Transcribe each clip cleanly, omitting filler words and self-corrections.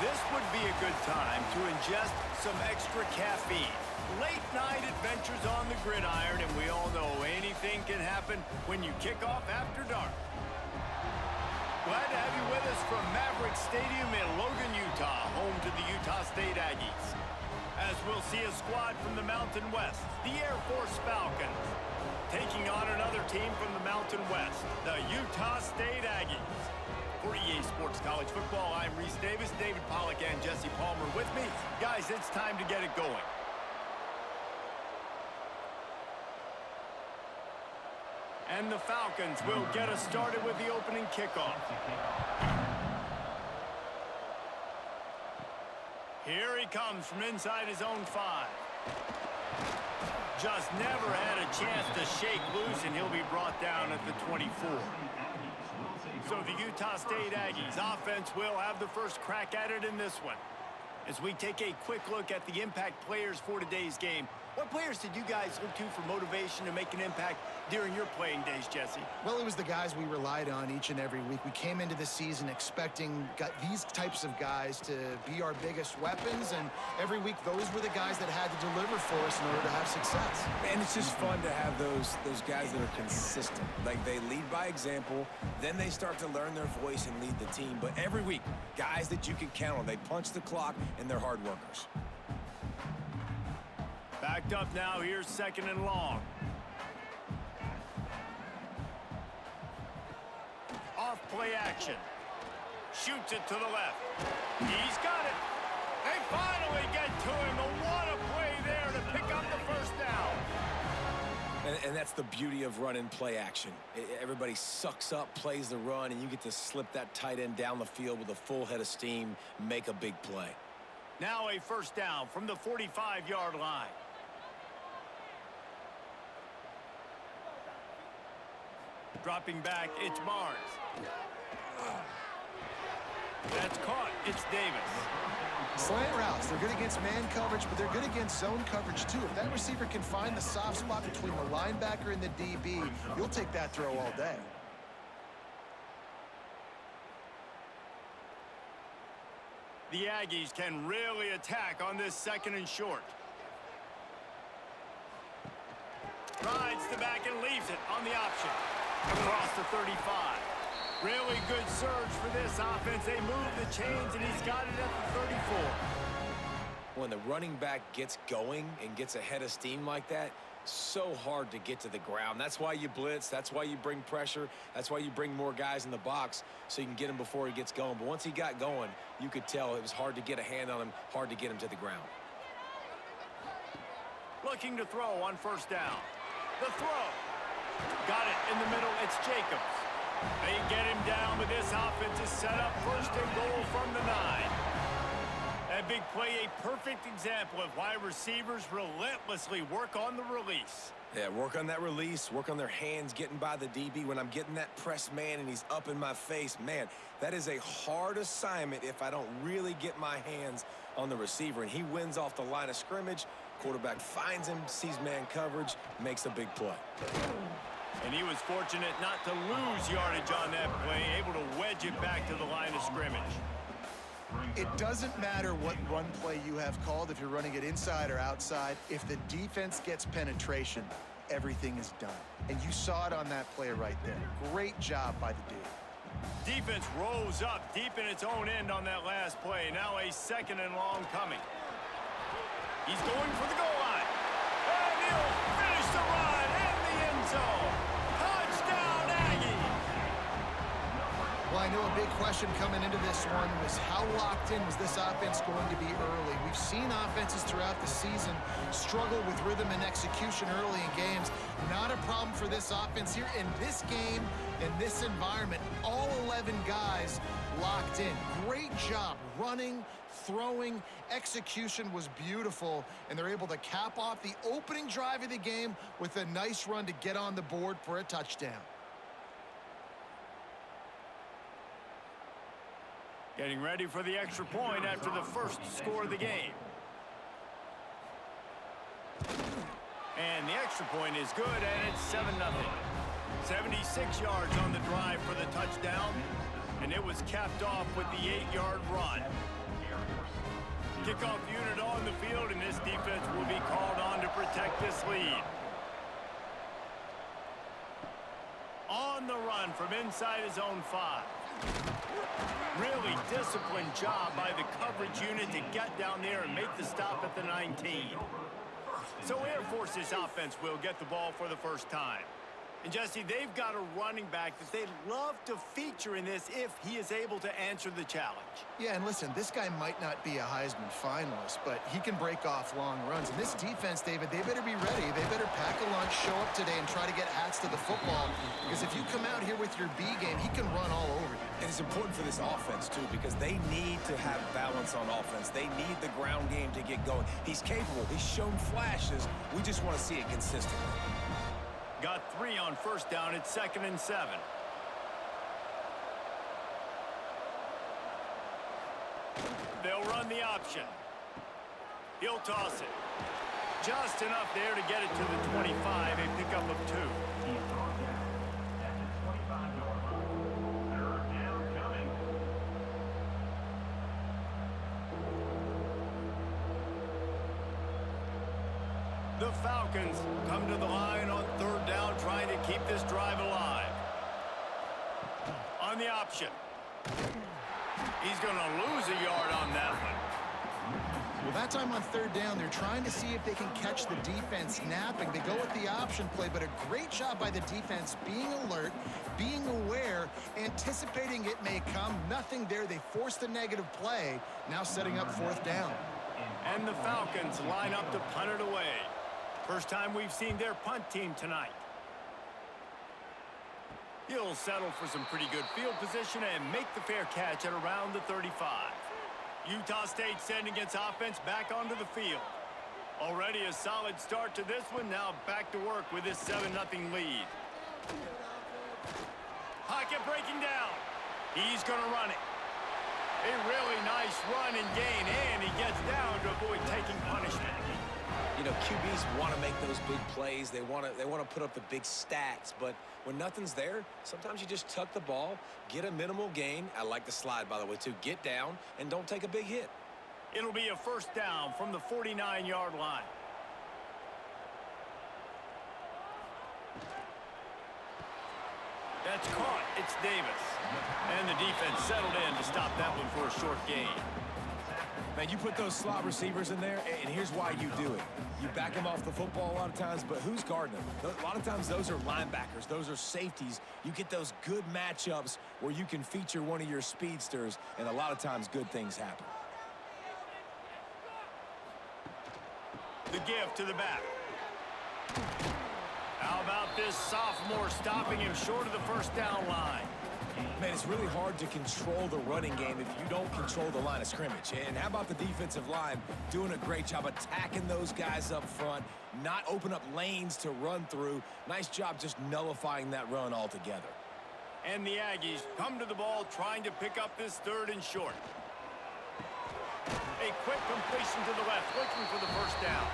This would be a good time to ingest some extra caffeine. Late night adventures on the gridiron, and we all know anything can happen when you kick off after dark. Glad to have you with us from Maverick Stadium in Logan, Utah, home to the Utah State Aggies. As we'll see a squad from the Mountain West, the Air Force Falcons, taking on another team from the Mountain West, the Utah State Aggies. For EA Sports College Football, I'm Reese Davis, David Pollack, and Jesse Palmer with me. Guys, it's time to get it going. And the Falcons will get us started with the opening kickoff. Here he comes from inside his own 5. Just never had a chance to shake loose, and he'll be brought down at the 24. So the Utah State Aggies offense will have the first crack at it in this one. As we take a quick look at the impact players for today's game, what players did you guys look to for motivation to make an impact during your playing days, Jesse? Well, it was the guys we relied on each and every week. We came into the season expecting these types of guys to be our biggest weapons, and every week those were the guys that had to deliver for us in order to have success. And it's just fun to have those guys that are consistent. Like, they lead by example, then they start to learn their voice and lead the team. But every week, guys that you can count on. They punch the clock, and they're hard workers. Backed up now, here's 2nd and long. Off play action. Shoots it to the left. He's got it. They finally get to him. What a play there to pick up the first down. And that's the beauty of running play action. Everybody sucks up, plays the run, and you get to slip that tight end down the field with a full head of steam, make a big play. Now a first down from the 45-yard line. Dropping back, it's Barnes. That's caught. It's Davis. Slant routes, they're good against man coverage, but they're good against zone coverage too. If that receiver can find the soft spot between the linebacker and the DB, you'll take that throw all day. The Aggies can really attack on this 2nd and short. Rides the back and leaves it on the option. Across the 35. Really good surge for this offense. They move the chains, and he's got it at the 34. When the running back gets going and gets ahead of steam like that, so hard to get to the ground. That's why you blitz. That's why you bring pressure. That's why you bring more guys in the box so you can get him before he gets going. But once he got going, you could tell it was hard to get a hand on him, hard to get him to the ground. Looking to throw on first down. The throw. Got it in the middle. It's Jacobs. They get him down, but this offense is set up 1st and goal from the 9. That big play, a perfect example of why receivers relentlessly work on the release. Yeah, work on that release, work on their hands, getting by the DB. When I'm getting that press man and he's up in my face, man, that is a hard assignment if I don't really get my hands on the receiver. And he wins off the line of scrimmage. Quarterback finds him, sees man coverage, makes a big play. And he was fortunate not to lose yardage on that play, able to wedge it back to the line of scrimmage. It doesn't matter what run play you have called, if you're running it inside or outside. If the defense gets penetration, everything is done. And you saw it on that play right there. Great job by the dude. Defense rose up deep in its own end on that last play. Now a 2nd and long coming. He's going for the goal line. And he'll finish the run in the end zone. Touchdown, Aggies! Well, I know a big question coming into this one was how locked in was this offense going to be early? We've seen offenses throughout the season struggle with rhythm and execution early in games. Not a problem for this offense here. In this game, in this environment, all 11 guys locked in. Great job running, throwing, execution was beautiful, and they're able to cap off the opening drive of the game with a nice run to get on the board for a touchdown. Getting ready for the extra point after the first score of the game. And the extra point is good, and it's 7-0. 76 yards on the drive for the touchdown, and it was capped off with the 8-yard run. Kickoff unit on the field, and this defense will be called on to protect this lead. On the run from inside his own 5. Really disciplined job by the coverage unit to get down there and make the stop at the 19. So Air Force's offense will get the ball for the first time. And Jesse, they've got a running back that they'd love to feature in this if he is able to answer the challenge. Yeah, and listen, this guy might not be a Heisman finalist, but he can break off long runs. And this defense, David, they better be ready. They better pack a lunch, show up today, and try to get hats to the football. Because if you come out here with your B game, he can run all over you. And it's important for this offense, too, because they need to have balance on offense. They need the ground game to get going. He's capable. He's shown flashes. We just want to see it consistently. Got 3 on first down. It's 2nd and 7. They'll run the option. He'll toss it. Just enough there to get it to the 25. A pickup of 2. The Falcons come to the line on 3rd down, trying to keep this drive alive. On the option. He's going to lose a yard on that one. Well, that time on 3rd down, they're trying to see if they can catch the defense napping. They go with the option play, but a great job by the defense being alert, being aware, anticipating it may come. Nothing there. They forced the negative play, now setting up 4th down. And the Falcons line up to punt it away. First time we've seen their punt team tonight. He'll settle for some pretty good field position and make the fair catch at around the 35. Utah State sending its offense back onto the field. Already a solid start to this one. Now back to work with this 7-0 lead. Pocket breaking down. He's going to run it. A really nice run and gain, and he gets down to avoid taking punishment. You know, QBs want to make those big plays. They want to put up the big stats. But when nothing's there, sometimes you just tuck the ball, get a minimal gain. I like the slide, by the way, too. Get down and don't take a big hit. It'll be a 1st down from the 49-yard line. That's caught. It's Davis. And the defense settled in to stop that one for a short gain. Man, you put those slot receivers in there, and here's why you do it. You back them off the football a lot of times, but who's guarding them? A lot of times those are linebackers. Those are safeties. You get those good matchups where you can feature one of your speedsters, and a lot of times good things happen. The give to the back. How about this sophomore stopping him short of the 1st down line? Man, it's really hard to control the running game if you don't control the line of scrimmage. And how about the defensive line doing a great job attacking those guys up front, not open up lanes to run through. Nice job just nullifying that run altogether. And the Aggies come to the ball trying to pick up this 3rd and short. A quick completion to the left, looking for the 1st down.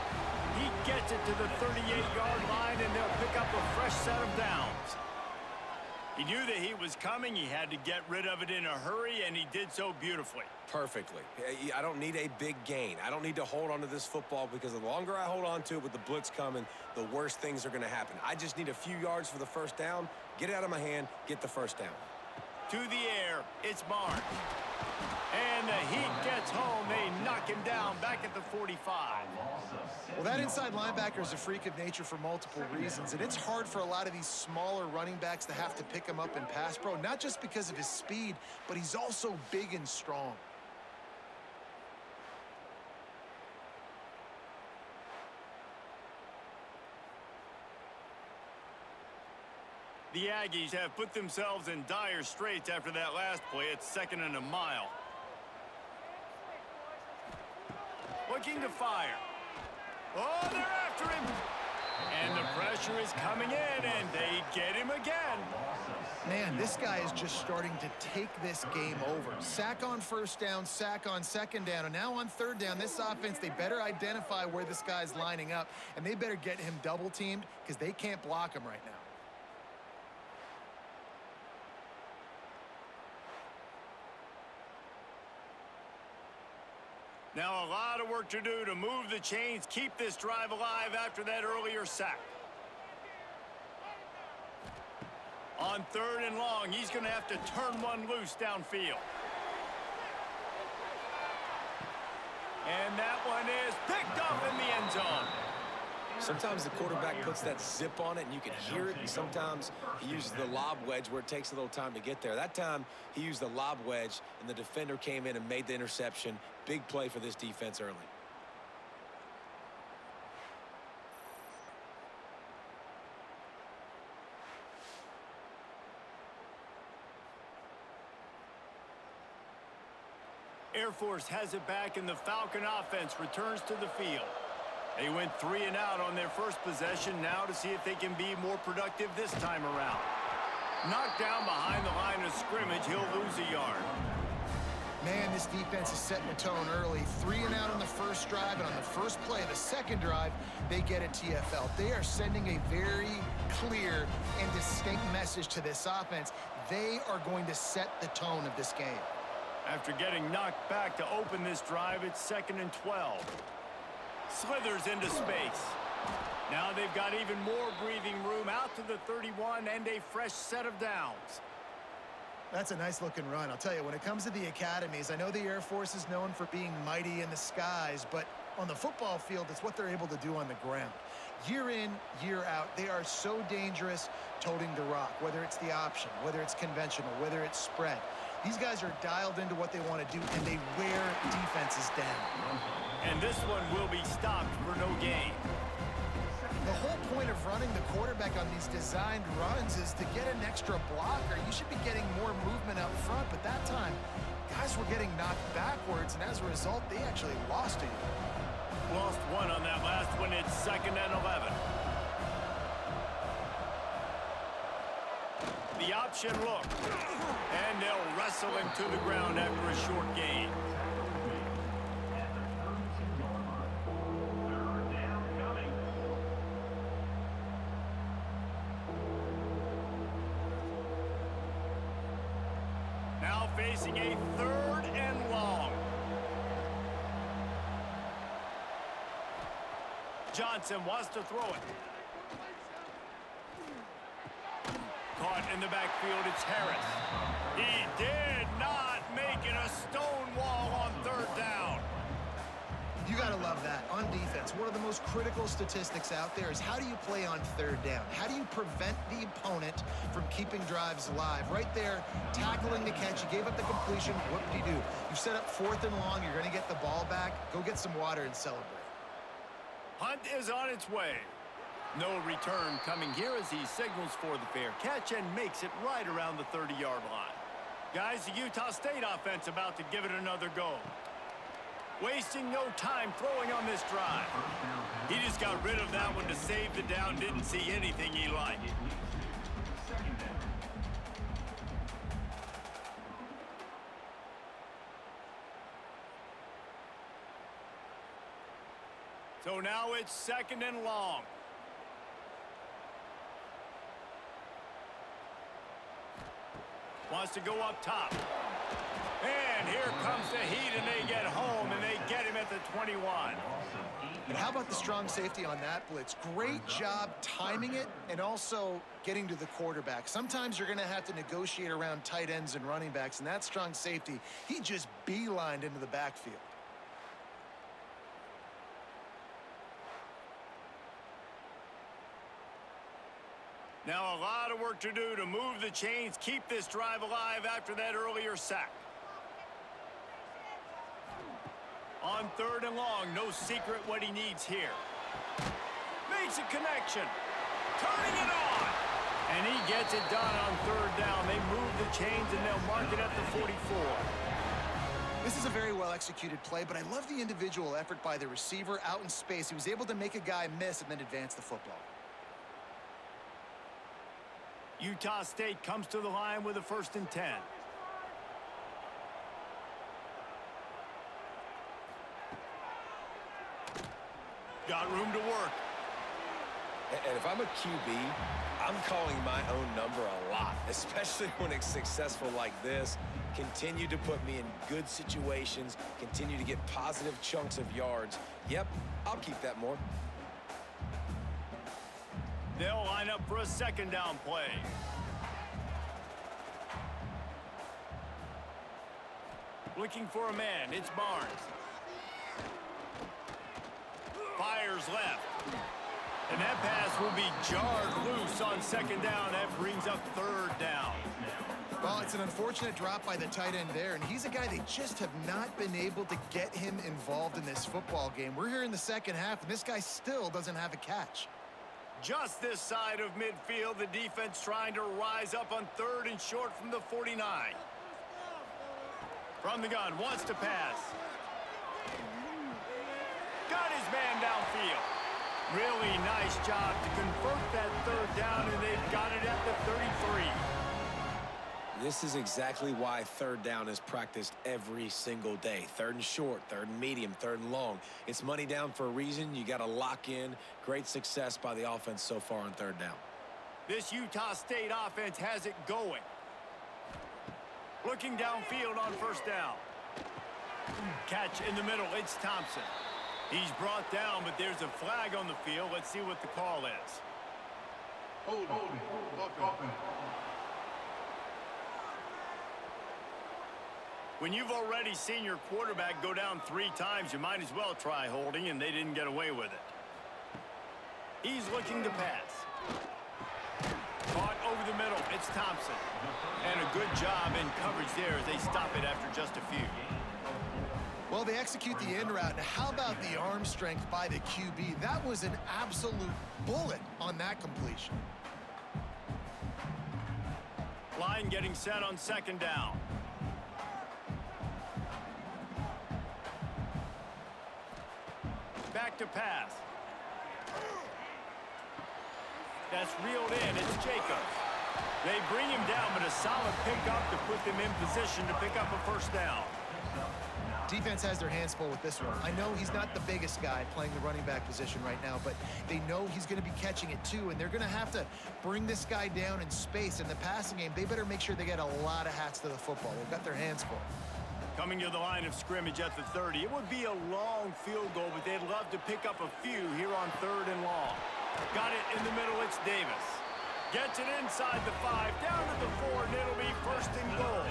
He gets it to the 38-yard line, and they'll pick up a fresh set of downs. He knew that he was coming. He had to get rid of it in a hurry, and he did so beautifully. Perfectly. I don't need a big gain. I don't need to hold on to this football because the longer I hold on to it with the blitz coming, the worse things are going to happen. I just need a few yards for the 1st down, get it out of my hand, get the 1st down. To the air, it's Barnes. And the Heat gets home. They knock him down back at the 45. Well, that inside linebacker is a freak of nature for multiple reasons, and it's hard for a lot of these smaller running backs to have to pick him up in pass pro, not just because of his speed, but he's also big and strong. The Aggies have put themselves in dire straits after that last play. It's 2nd and a mile. Looking to fire. Oh, they're after him. And the pressure is coming in, and they get him again. Man, this guy is just starting to take this game over. Sack on 1st down, sack on 2nd down, and now on 3rd down, this offense, they better identify where this guy's lining up, and they better get him double-teamed because they can't block him right now. Now a lot of work to do to move the chains, keep this drive alive after that earlier sack. On 3rd and long, he's going to have to turn one loose downfield. And that one is picked off in the end zone. Sometimes the quarterback puts that zip on it, and you can hear it, and sometimes he uses the lob wedge where it takes a little time to get there. That time, he used the lob wedge, and the defender came in and made the interception. Big play for this defense early. Air Force has it back, and the Falcon offense returns to the field. They went 3 and out on their first possession, now to see if they can be more productive this time around. Knocked down behind the line of scrimmage, he'll lose a yard. Man, this defense is setting the tone early. 3 and out on the first drive, and on the first play of the second drive, they get a TFL. They are sending a very clear and distinct message to this offense. They are going to set the tone of this game. After getting knocked back to open this drive, it's 2nd and 12. Slithers into space. Now they've got even more breathing room out to the 31 and a fresh set of downs. That's a nice-looking run. I'll tell you, when it comes to the academies, I know the Air Force is known for being mighty in the skies, but on the football field, it's what they're able to do on the ground. Year in, year out, they are so dangerous toting the rock, whether it's the option, whether it's conventional, whether it's spread. These guys are dialed into what they want to do, and they wear defenses down. And this one will be stopped for no gain. The whole point of running the quarterback on these designed runs is to get an extra blocker. You should be getting more movement up front, but that time, guys were getting knocked backwards, and as a result, they actually lost to you. Lost one on that last one. It's 2nd and 11. The option look. And they'll wrestle him to the ground after a short gain. Now facing a 3rd and long. Johnson wants to throw it. Caught in the backfield, it's Harris. He did not make it a stone wall on 3rd down. You got to love that. On defense, one of the most critical statistics out there is how do you play on 3rd down? How do you prevent the opponent from keeping drives alive? Right there, tackling the catch. You gave up the completion. What did you do? You set up 4th and long. You're going to get the ball back. Go get some water and celebrate. Hunt is on its way. No return coming here as he signals for the fair catch and makes it right around the 30-yard line. Guys, the Utah State offense about to give it another go. Wasting no time throwing on this drive. He just got rid of that one to save the down. Didn't see anything he liked. So now it's 2nd and long. Wants to go up top. And here comes the heat, and they get home, and they get him at the 21. And how about the strong safety on that blitz? Great job timing it and also getting to the quarterback. Sometimes you're going to have to negotiate around tight ends and running backs, and that strong safety, he just beelined into the backfield. Now a lot of work to do to move the chains, keep this drive alive after that earlier sack. On 3rd and long, no secret what he needs here. Makes a connection. Turning it on. And he gets it done on 3rd down. They move the chains, and they'll mark it at the 44. This is a very well-executed play, but I love the individual effort by the receiver out in space. He was able to make a guy miss and then advance the football. Utah State comes to the line with a 1st and 10. Got room to work. And if I'm a QB, I'm calling my own number a lot, especially when it's successful like this. Continue to put me in good situations, continue to get positive chunks of yards. Yep, I'll keep that more. They'll line up for a second down play. Looking for a man, it's Barnes. Fires left. And that pass will be jarred loose on second down. That brings up third down. Well, it's an unfortunate drop by the tight end there, and he's a guy they just have not been able to get him involved in this football game. We're here in the second half, and this guy still doesn't have a catch. Just this side of midfield, the defense trying to rise up on third and short from the 49. From the gun, wants to pass. Got his man downfield. Really nice job to convert that third down, and they've got it at the 33. This is exactly why third down is practiced every single day. Third and short, third and medium, third and long. It's money down for a reason. You got to lock in. Great success by the offense so far on third down. This Utah State offense has it going. Looking downfield on first down. Catch in the middle, it's Thompson. He's brought down, but there's a flag on the field. Let's see what the call is. Hold it. When you've already seen your quarterback go down 3 times, you might as well try holding, and they didn't get away with it. He's looking to pass. Caught over the middle, it's Thompson. And a good job in coverage there as they stop it after just a few. Well, they execute the in route. Now, how about the arm strength by the QB? That was an absolute bullet on that completion. Line getting set on second down. Back to pass. That's reeled in. It's Jacobs. They bring him down, but a solid pickup to put them in position to pick up a first down. Defense has their hands full with this one. I know he's not the biggest guy playing the running back position right now, but they know he's going to be catching it too, and they're going to have to bring this guy down in space. In the passing game, they better make sure they get a lot of hats to the football. They've got their hands full. Coming to the line of scrimmage at the 30. It would be a long field goal, but they'd love to pick up a few here on third and long. Got it in the middle, it's Davis. Gets it inside the 5, down to the 4, and it'll be first and goal.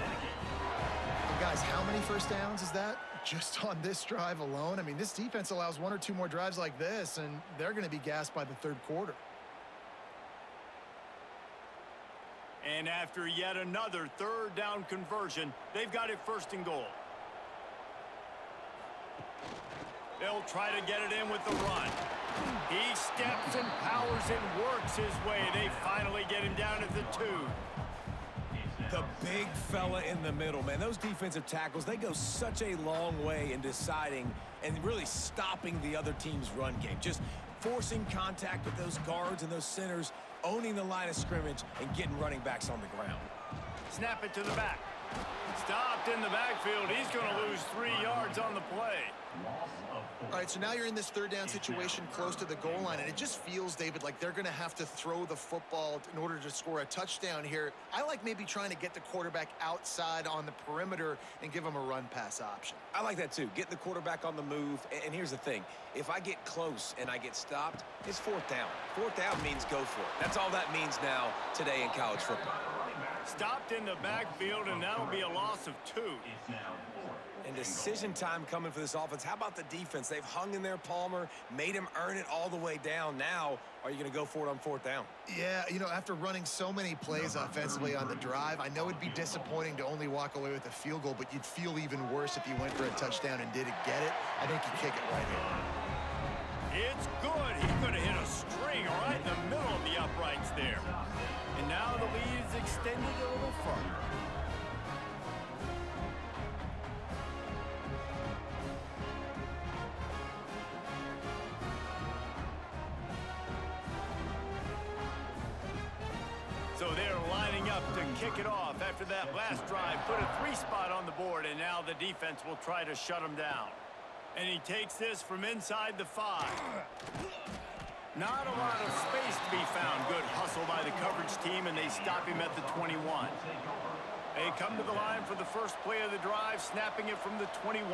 And guys, how many first downs is that? Just on this drive alone? I mean, this defense allows 1 or 2 more drives like this, and they're going to be gassed by the third quarter. And after yet another third down conversion, they've got it first and goal. They'll try to get it in with the run. He steps and powers and works his way. They finally get him down at the 2. The big fella in the middle, man. Those defensive tackles, they go such a long way in deciding and really stopping the other team's run game. Just forcing contact with those guards and those centers, owning the line of scrimmage, and getting running backs on the ground. Snap it to the back. Stopped in the backfield. He's going to lose 3 yards on the play. All right, so now you're in this third down situation close to the goal line, and it just feels, David, like they're going to have to throw the football in order to score a touchdown here. I like maybe trying to get the quarterback outside on the perimeter and give him a run-pass option. I like that too. Getting the quarterback on the move. And here's the thing. If I get close and I get stopped, it's 4th down. 4th down means go for it. That's all that means now today in college football. Stopped in the backfield, and that'll be a loss of 2. And decision time coming for this offense. How about the defense? They've hung in there, Palmer, made him earn it all the way down. Now, are you going to go for it on 4th down? Yeah, you know, after running so many plays offensively on the drive, I know it'd be disappointing to only walk away with a field goal, but you'd feel even worse if you went for a touchdown and didn't get it. I think you kick it right here. It's good. He could have hit a string right in the middle of the uprights there. And now the lead is extended a little further. So they're lining up to kick it off after that last drive. Put a 3 spot on the board, and now the defense will try to shut him down. And he takes this from inside the 5. Not a lot of space to be found. Good hustle by the coverage team, and they stop him at the 21. They come to the line for the first play of the drive, snapping it from the 21.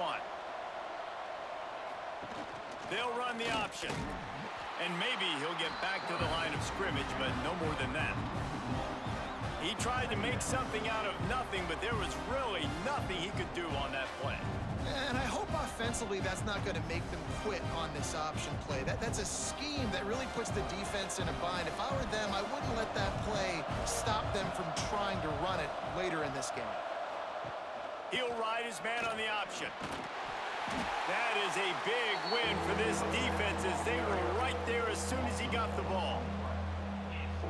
They'll run the option. And maybe he'll get back to the line of scrimmage, but no more than that. He tried to make something out of nothing, but there was really nothing he could do on that play. And I hope offensively that's not going to make them quit on this option play. That's a scheme that really puts the defense in a bind. If I were them, I wouldn't let that play stop them from trying to run it later in this game. He'll ride his man on the option. That is a big win for this defense as they were right there as soon as he got the ball.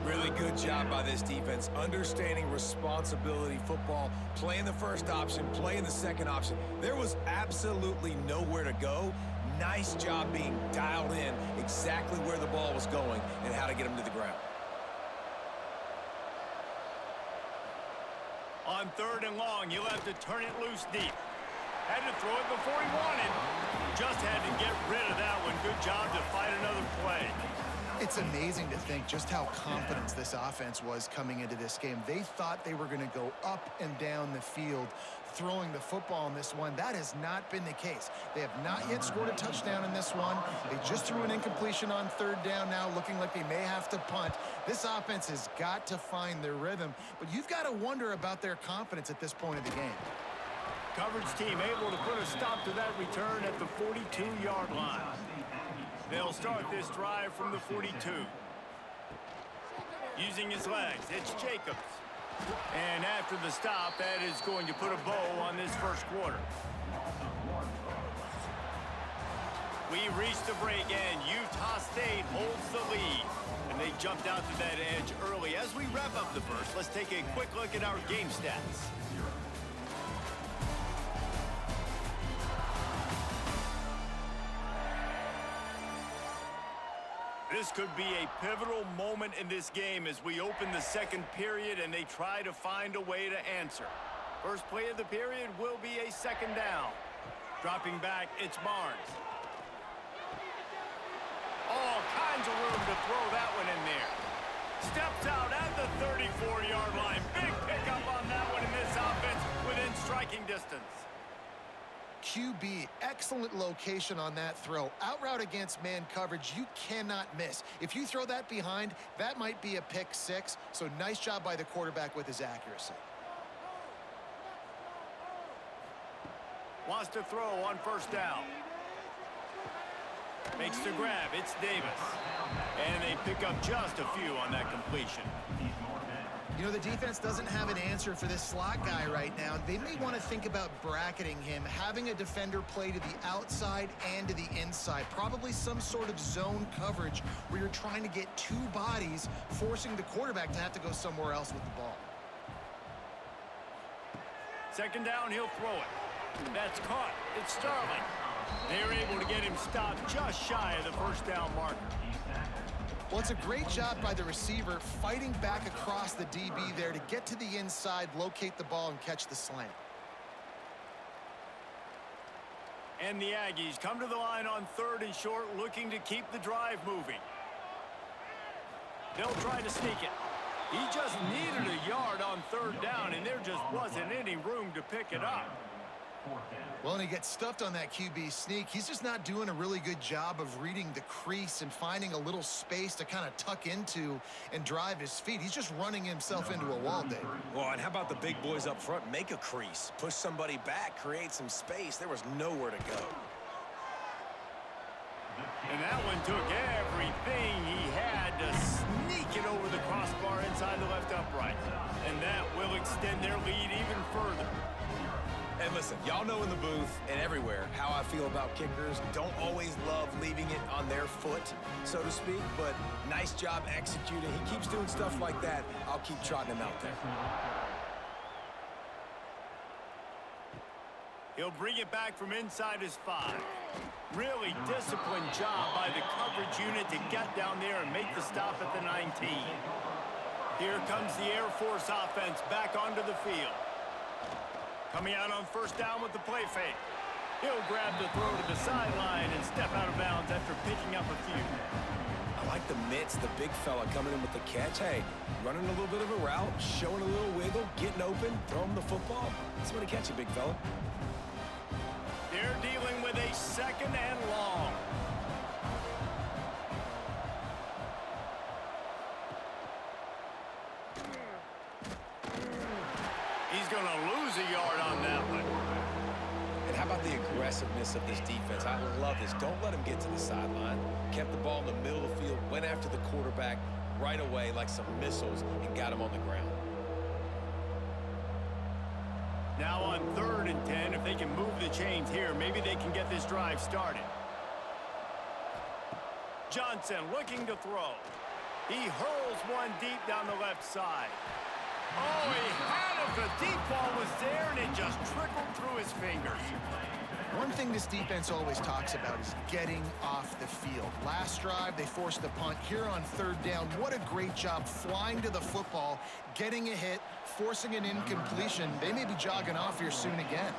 Really good job by this defense, understanding responsibility football, playing the first option, playing the second option. There was absolutely nowhere to go. Nice job being dialed in exactly where the ball was going and how to get him to the ground. On 3rd and long, he'll have to turn it loose deep. Had to throw it before he wanted. Just had to get rid of that one. Good job to fight another play. It's amazing to think just how confident this offense was coming into this game. They thought they were going to go up and down the field throwing the football in this one. That has not been the case. They have not yet scored a touchdown in this one. They just threw an incompletion on 3rd down now, looking like they may have to punt. This offense has got to find their rhythm, but you've got to wonder about their confidence at this point of the game. Coverage team able to put a stop to that return at the 42-yard line. They'll start this drive from the 42. Using his legs, it's Jacobs. And after the stop, that is going to put a bow on this first quarter. We reached the break, and Utah State holds the lead. And they jumped out to that edge early. As we wrap up the first, let's take a quick look at our game stats. This could be a pivotal moment in this game as we open the second period and they try to find a way to answer. First play of the period will be a 2nd down. Dropping back, it's Barnes. All kinds of room to throw that one in there. Steps out at the 34-yard line. Big pickup on that one in this offense within striking distance. QB, excellent location on that throw. Out route against man coverage, you cannot miss. If you throw that behind, that might be a pick 6. So nice job by the quarterback with his accuracy. Wants to throw on 1st down. Makes the grab. It's Davis. And they pick up just a few on that completion. You know, the defense doesn't have an answer for this slot guy right now. They may want to think about bracketing him, having a defender play to the outside and to the inside. Probably some sort of zone coverage where you're trying to get 2 bodies, forcing the quarterback to have to go somewhere else with the ball. 2nd down, he'll throw it. That's caught. It's Starling. They're able to get him stopped just shy of the 1st down marker. Well, it's a great job by the receiver fighting back across the DB there to get to the inside, locate the ball, and catch the slant. And the Aggies come to the line on 3rd and short, looking to keep the drive moving. They'll try to sneak it. He just needed a yard on 3rd down, and there just wasn't any room to pick it up. Well, and he gets stuffed on that QB sneak. He's just not doing a really good job of reading the crease and finding a little space to kind of tuck into and drive his feet. He's just running himself into a wall, Dave. Well, and how about the big boys up front? Make a crease, push somebody back, create some space. There was nowhere to go. And that one took everything he had to sneak it over the crossbar inside the left upright. And that will extend their lead even further. And listen, y'all know in the booth and everywhere how I feel about kickers. Don't always love leaving it on their foot, so to speak, but nice job executing. He keeps doing stuff like that. I'll keep trotting him out there. He'll bring it back from inside his 5. Really disciplined job by the coverage unit to get down there and make the stop at the 19. Here comes the Air Force offense back onto the field. Coming out on 1st down with the play fake. He'll grab the throw to the sideline and step out of bounds after picking up a few. I like the mitts, the big fella coming in with the catch. Hey, running a little bit of a route, showing a little wiggle, getting open, throwing the football. That's what a catch, you big fella. They're dealing with a 2nd and long. He's going to lose a yard on that one. And how about the aggressiveness of this defense? I love this. Don't let him get to the sideline. Kept the ball in the middle of the field, went after the quarterback right away like some missiles and got him on the ground. Now on 3rd and 10, if they can move the chains here, maybe they can get this drive started. Johnson looking to throw. He hurls one deep down the left side. Oh, he had it. The deep ball was there, and it just trickled through his fingers. One thing this defense always talks about is getting off the field. Last drive, they forced the punt. Here on 3rd down, what a great job flying to the football, getting a hit, forcing an incompletion. They may be jogging off here soon again.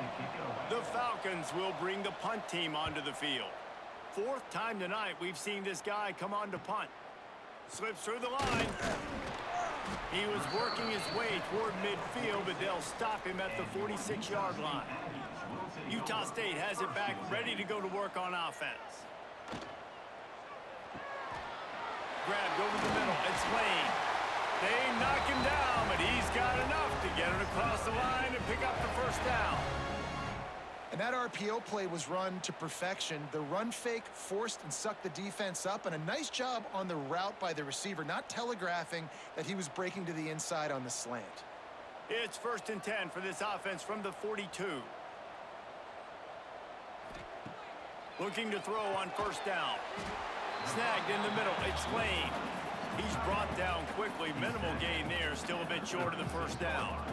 The Falcons will bring the punt team onto the field. 4th time tonight we've seen this guy come on to punt. Slips through the line. He was working his way toward midfield, but they'll stop him at the 46-yard line. Utah State has it back, ready to go to work on offense. Grabbed over the middle. It's Lane. They knock him down, but he's got enough to get it across the line and pick up the 1st down. And that RPO play was run to perfection. The run fake forced and sucked the defense up, and a nice job on the route by the receiver, not telegraphing that he was breaking to the inside on the slant. It's 1st and 10 for this offense from the 42. Looking to throw on 1st down. Snagged in the middle. It's Lane. He's brought down quickly. Minimal gain there. Still a bit short of the 1st down.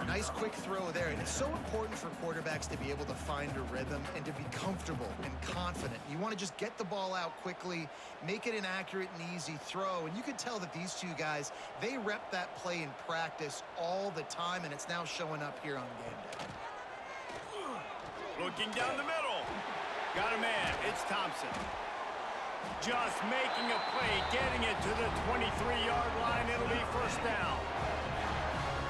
Nice quick throw there, and it's so important for quarterbacks to be able to find a rhythm and to be comfortable and confident. You want to just get the ball out quickly, make it an accurate and easy throw, and you can tell that these two guys, they rep that play in practice all the time, and it's now showing up here on game day. Looking down the middle. Got a man. It's Thompson. Just making a play, getting it to the 23-yard line. It'll be 1st down.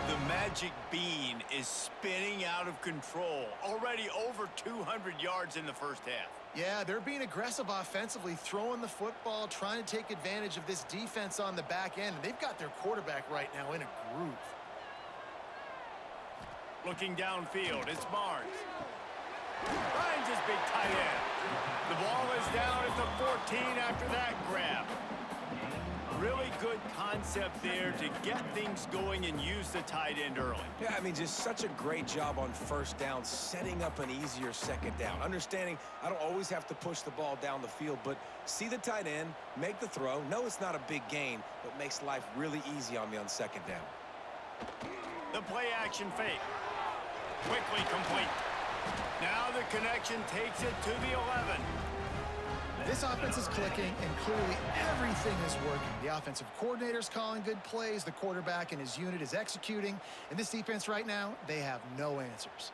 The magic bean is spinning out of control. Already over 200 yards in the 1st half. Yeah, they're being aggressive offensively, throwing the football, trying to take advantage of this defense on the back end. And they've got their quarterback right now in a groove. Looking downfield, it's Barnes. Finds his big tight end. The ball is down at the 14 after that grab. Really good concept there to get things going and use the tight end early. Yeah, I mean, just such a great job on 1st down, setting up an easier 2nd down. Understanding I don't always have to push the ball down the field, but see the tight end, make the throw. No, it's not a big gain, but makes life really easy on me on 2nd down. The play action fake. Quickly complete. Now the connection takes it to the 11. This offense is clicking, and clearly everything is working. The offensive coordinator's calling good plays. The quarterback and his unit is executing. And this defense right now, they have no answers.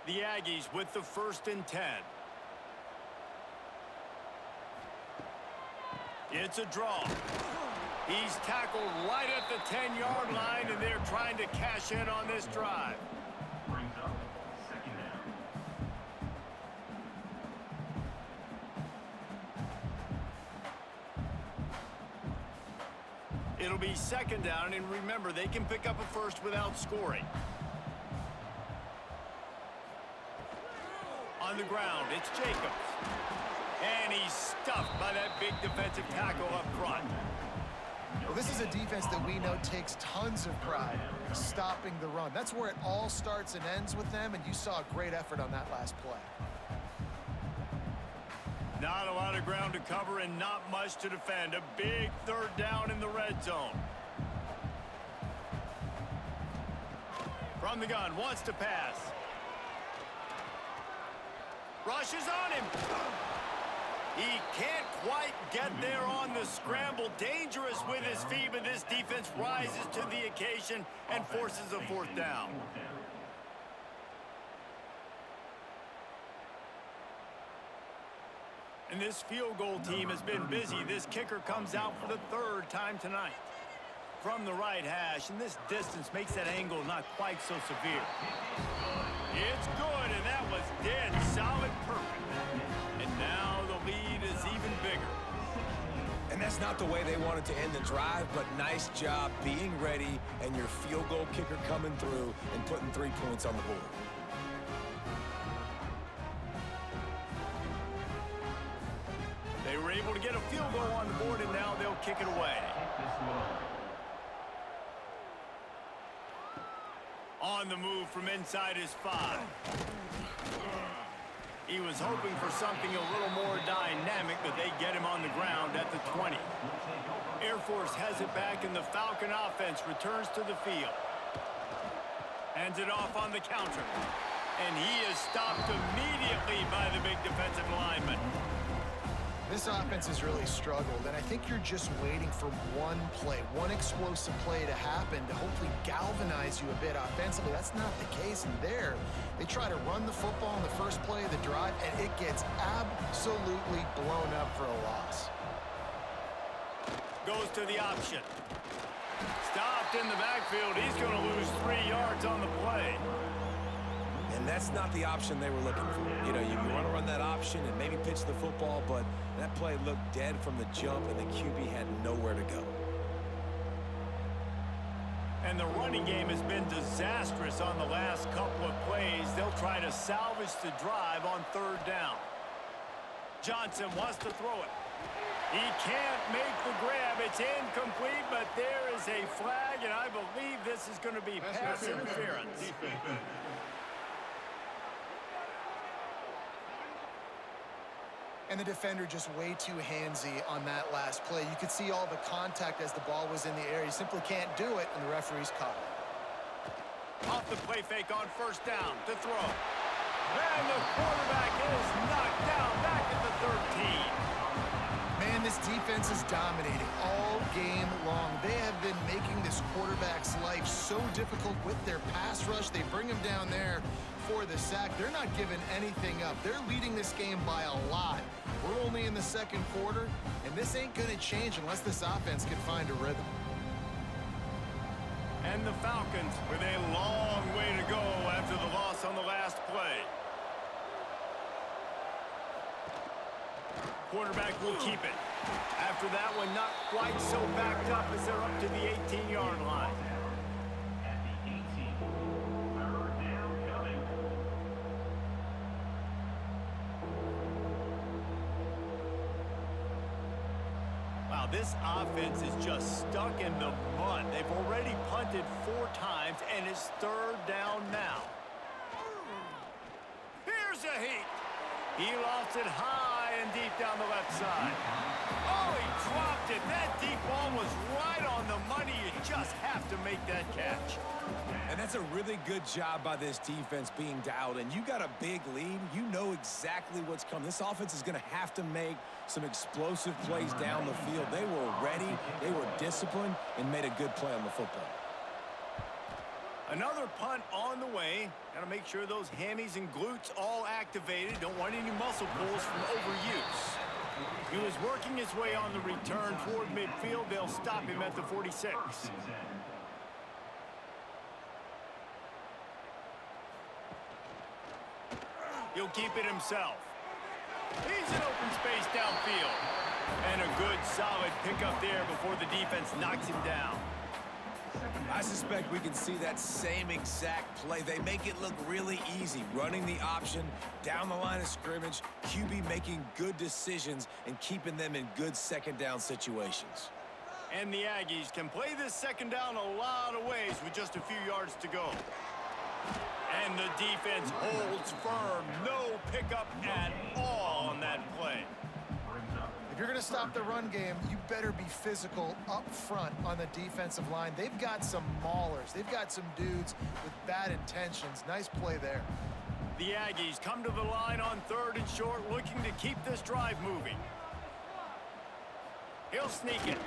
The Aggies with the 1st and 10. It's a draw. He's tackled right at the 10-yard line, and they're trying to cash in on this drive. It'll be 2nd down, and remember, they can pick up a 1st without scoring. On the ground, it's Jacobs. And he's stuffed by that big defensive tackle up front. Well, this is a defense that we know takes tons of pride stopping the run. That's where it all starts and ends with them, and you saw a great effort on that last play. Not a lot of ground to cover and not much to defend. A big 3rd down in the red zone. From the gun, wants to pass. Rushes on him. He can't quite get there on the scramble. Dangerous with his feet, but this defense rises to the occasion and forces a 4th down. And this field goal team has been busy. This kicker comes out for the third time tonight. From the right hash, and this distance makes that angle not quite so severe. It's good, and that was dead solid perfect. And now the lead is even bigger. And that's not the way they wanted to end the drive, but nice job being ready and your field goal kicker coming through and putting 3 points on the board. They were able to get a field goal on the board, and now they'll kick it away. On the move from inside his 5. He was hoping for something a little more dynamic, but they get him on the ground at the 20. Air Force has it back, and the Falcon offense returns to the field. Hands it off on the counter. And he is stopped immediately by the big defensive lineman. This offense has really struggled, and I think you're just waiting for one play, one explosive play to happen to hopefully galvanize you a bit offensively. That's not the case, and there they try to run the football in the first play of the drive, and it gets absolutely blown up for a loss. Goes to the option. Stopped in the backfield. He's going to lose 3 yards on the play. And that's not the option they were looking for. You know, you want to run that option and maybe pitch the football, but that play looked dead from the jump, and the QB had nowhere to go. And the running game has been disastrous on the last couple of plays. They'll try to salvage the drive on 3rd down. Johnson wants to throw it. He can't make the grab. It's incomplete, but there is a flag, and I believe this is going to be pass interference. And the defender just way too handsy on that last play. You could see all the contact as the ball was in the air. He simply can't do it, and the referee's caught it. Off the play fake on 1st down to throw. And the quarterback is knocked down back at the 13. Man, this defense is dominating all game long. They have been making this quarterback's life so difficult with their pass rush. They bring him down there for the sack. They're not giving anything up. They're leading this game by a lot. We're only in the 2nd quarter, and this ain't going to change unless this offense can find a rhythm. And the Falcons with a long way to go after the loss on the last play. Quarterback will keep it. After that one, not quite so backed up as they're up to the 18-yard line. Wow, this offense is just stuck in the mud. They've already punted 4 times, and it's 3rd down now. Here's a heat. He lost it high and deep down the left side. Oh, he dropped it. That deep ball was right on the money. You just have to make that catch. And that's a really good job by this defense being dialed in. You got a big lead. You know exactly what's coming. This offense is going to have to make some explosive plays down the field. They were ready, they were disciplined, and made a good play on the football. Another punt on the way. Got to make sure those hammies and glutes all activated. Don't want any muscle pulls from overuse. He was working his way on the return toward midfield. They'll stop him at the 46. He'll keep it himself. He's in open space downfield. And a good solid pickup there before the defense knocks him down. I suspect we can see that same exact play. They make it look really easy, running the option down the line of scrimmage, QB making good decisions and keeping them in good 2nd down situations. And the Aggies can play this 2nd down a lot of ways with just a few yards to go. And the defense holds firm. No pickup at all on that play. If you're going to stop the run game, you better be physical up front on the defensive line. They've got some maulers. They've got some dudes with bad intentions. Nice play there. The Aggies come to the line on 3rd and short, looking to keep this drive moving. He'll sneak it.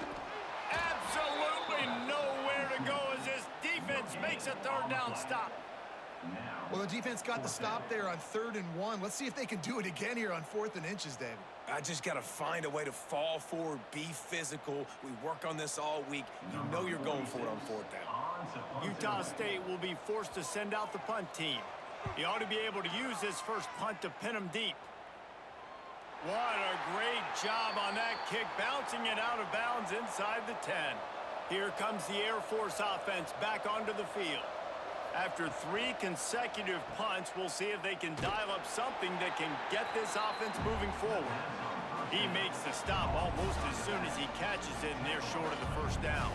Absolutely nowhere to go as this defense makes a 3rd down stop. Well, the defense got the stop there on 3rd and 1. Let's see if they can do it again here on 4th and inches, David. I just got to find a way to fall forward, be physical. We work on this all week. You know you're going for it on 4th down. Utah State will be forced to send out the punt team. He ought to be able to use his first punt to pin him deep. What a great job on that kick, bouncing it out of bounds inside the 10. Here comes the Air Force offense back onto the field. After 3 consecutive punts, we'll see if they can dial up something that can get this offense moving forward. He makes the stop almost as soon as he catches it, and they're short of the first down.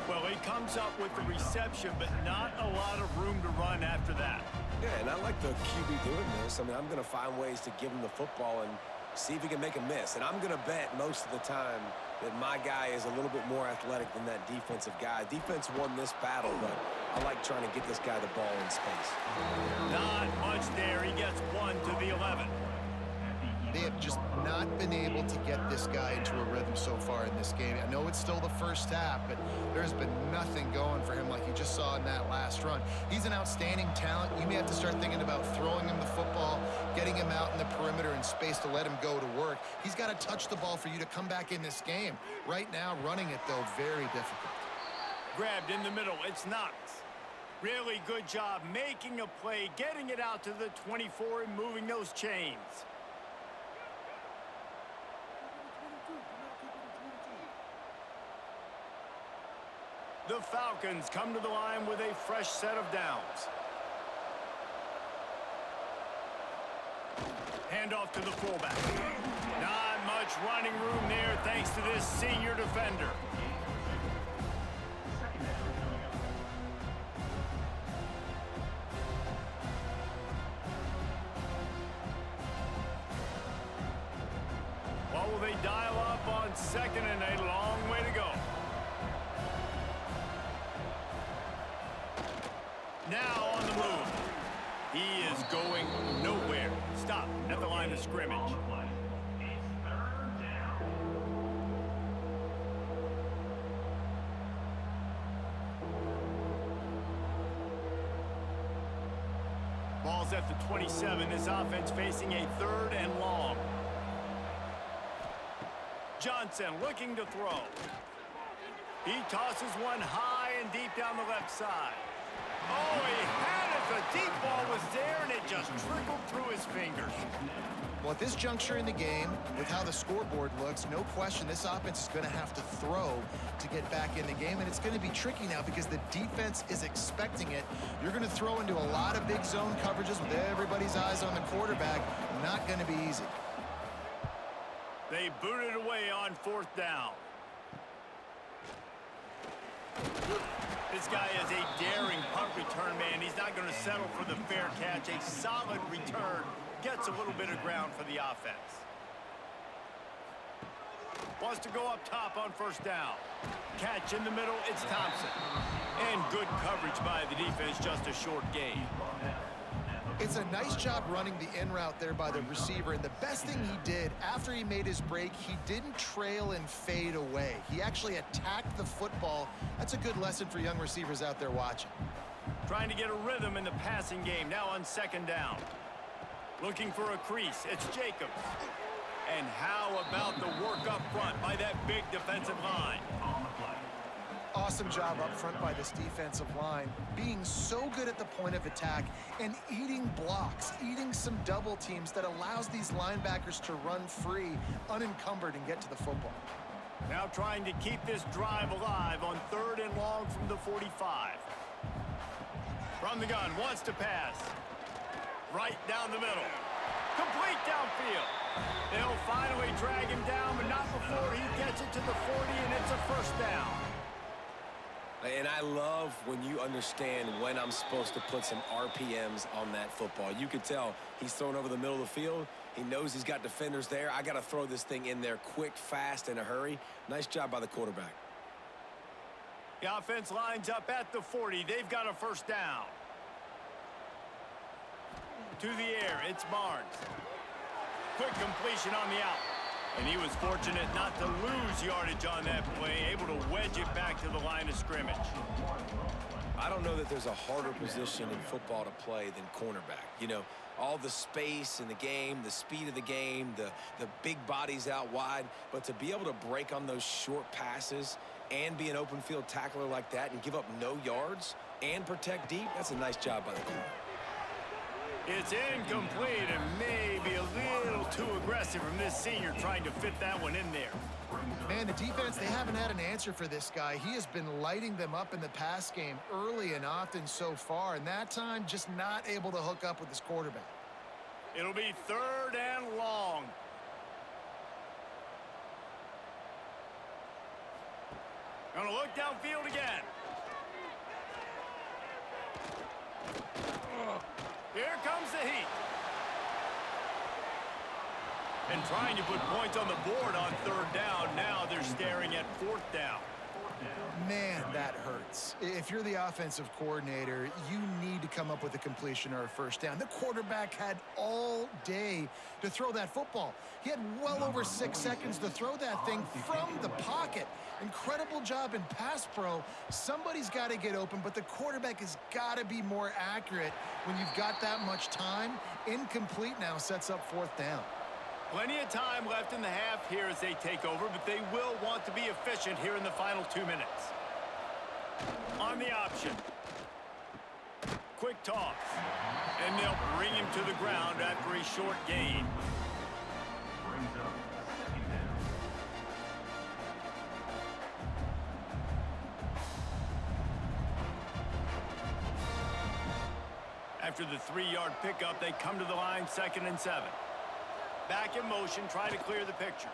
Well, he comes up with the reception, but not a lot of room to run after that. Yeah, and I like the QB doing this. I mean, I'm going to find ways to give him the football and see if he can make a miss. And I'm going to bet most of the time that my guy is a little bit more athletic than that defensive guy. Defense won this battle, but I like trying to get this guy the ball in space. Not much there. He gets 1 to the 11. They have just not been able to get this guy into a rhythm so far in this game. I know it's still the first half, but there's been nothing going for him like you just saw in that last run. He's an outstanding talent. You may have to start thinking about throwing him the football, getting him out in the perimeter in space to let him go to work. He's got to touch the ball for you to come back in this game. Right now, running it, though, very difficult. Grabbed in the middle. It's Knox. Really good job making a play, getting it out to the 24 and moving those chains. The Falcons come to the line with a fresh set of downs. Handoff to the fullback. Not much running room there thanks to this senior defender. What will they dial up on 2nd and a long way to go? Now on the move. He is going nowhere. Stop at the line of scrimmage. Ball's at the 27. This offense facing a 3rd and long. Johnson looking to throw. He tosses one high and deep down the left side. Oh, he had it. The deep ball was there, and it just trickled through his fingers. Well, at this juncture in the game, with how the scoreboard looks, no question this offense is going to have to throw to get back in the game, and it's going to be tricky now because the defense is expecting it. You're going to throw into a lot of big zone coverages with everybody's eyes on the quarterback. Not going to be easy. They booted away on 4th down. This guy is a daring punt return man. He's not going to settle for the fair catch. A solid return gets a little bit of ground for the offense. Wants to go up top on 1st down. Catch in the middle, it's Thompson. And good coverage by the defense, just a short gain. It's a nice job running the in route there by the receiver, and the best thing he did after he made his break, he didn't trail and fade away. He actually attacked the football. That's a good lesson for young receivers out there watching. Trying to get a rhythm in the passing game, now on 2nd down. Looking for a crease, it's Jacobs. And how about the work up front by that big defensive line? Awesome job up front by this defensive line, being so good at the point of attack and eating blocks, eating some double teams that allows these linebackers to run free, unencumbered, and get to the football. Now trying to keep this drive alive on 3rd and long from the 45. From the gun, wants to pass. Right down the middle. Complete downfield. They'll finally drag him down, but not before he gets it to the 40, and it's a 1st down. And I love when you understand when I'm supposed to put some RPMs on that football. You could tell he's thrown over the middle of the field. He knows he's got defenders there. I got to throw this thing in there quick, fast, in a hurry. Nice job by the quarterback. The offense lines up at the 40. They've got a 1st down. To the air, it's Barnes. Quick completion on the out. And he was fortunate not to lose yardage on that play, able to wedge it back to the line of scrimmage. I don't know that there's a harder position in football to play than cornerback. You know, all the space in the game, the speed of the game, the big bodies out wide. But to be able to break on those short passes and be an open field tackler like that and give up no yards and protect deep, that's a nice job by the corner. It's incomplete and maybe a little too aggressive from this senior trying to fit that one in there. Man, the defense, they haven't had an answer for this guy. He has been lighting them up in the pass game early and often so far, and that time just not able to hook up with his quarterback. It'll be 3rd and long. Gonna look downfield again. Here comes the heat. And trying to put points on the board on 3rd down. Now they're staring at 4th down. Man, that hurts. If you're the offensive coordinator, you need to come up with a completion or a 1st down. The quarterback had all day to throw that football. He had well over 6 seconds to throw that thing from the pocket. Incredible job in pass pro. Somebody's got to get open, but the quarterback has got to be more accurate when you've got that much time. Incomplete now sets up 4th down. Plenty of time left in the half here as they take over, but they will want to be efficient here in the final 2 minutes. On the option. Quick toss. And they'll bring him to the ground after a short gain. After the 3-yard pickup, they come to the line, 2nd and 7. Back in motion, try to clear the picture.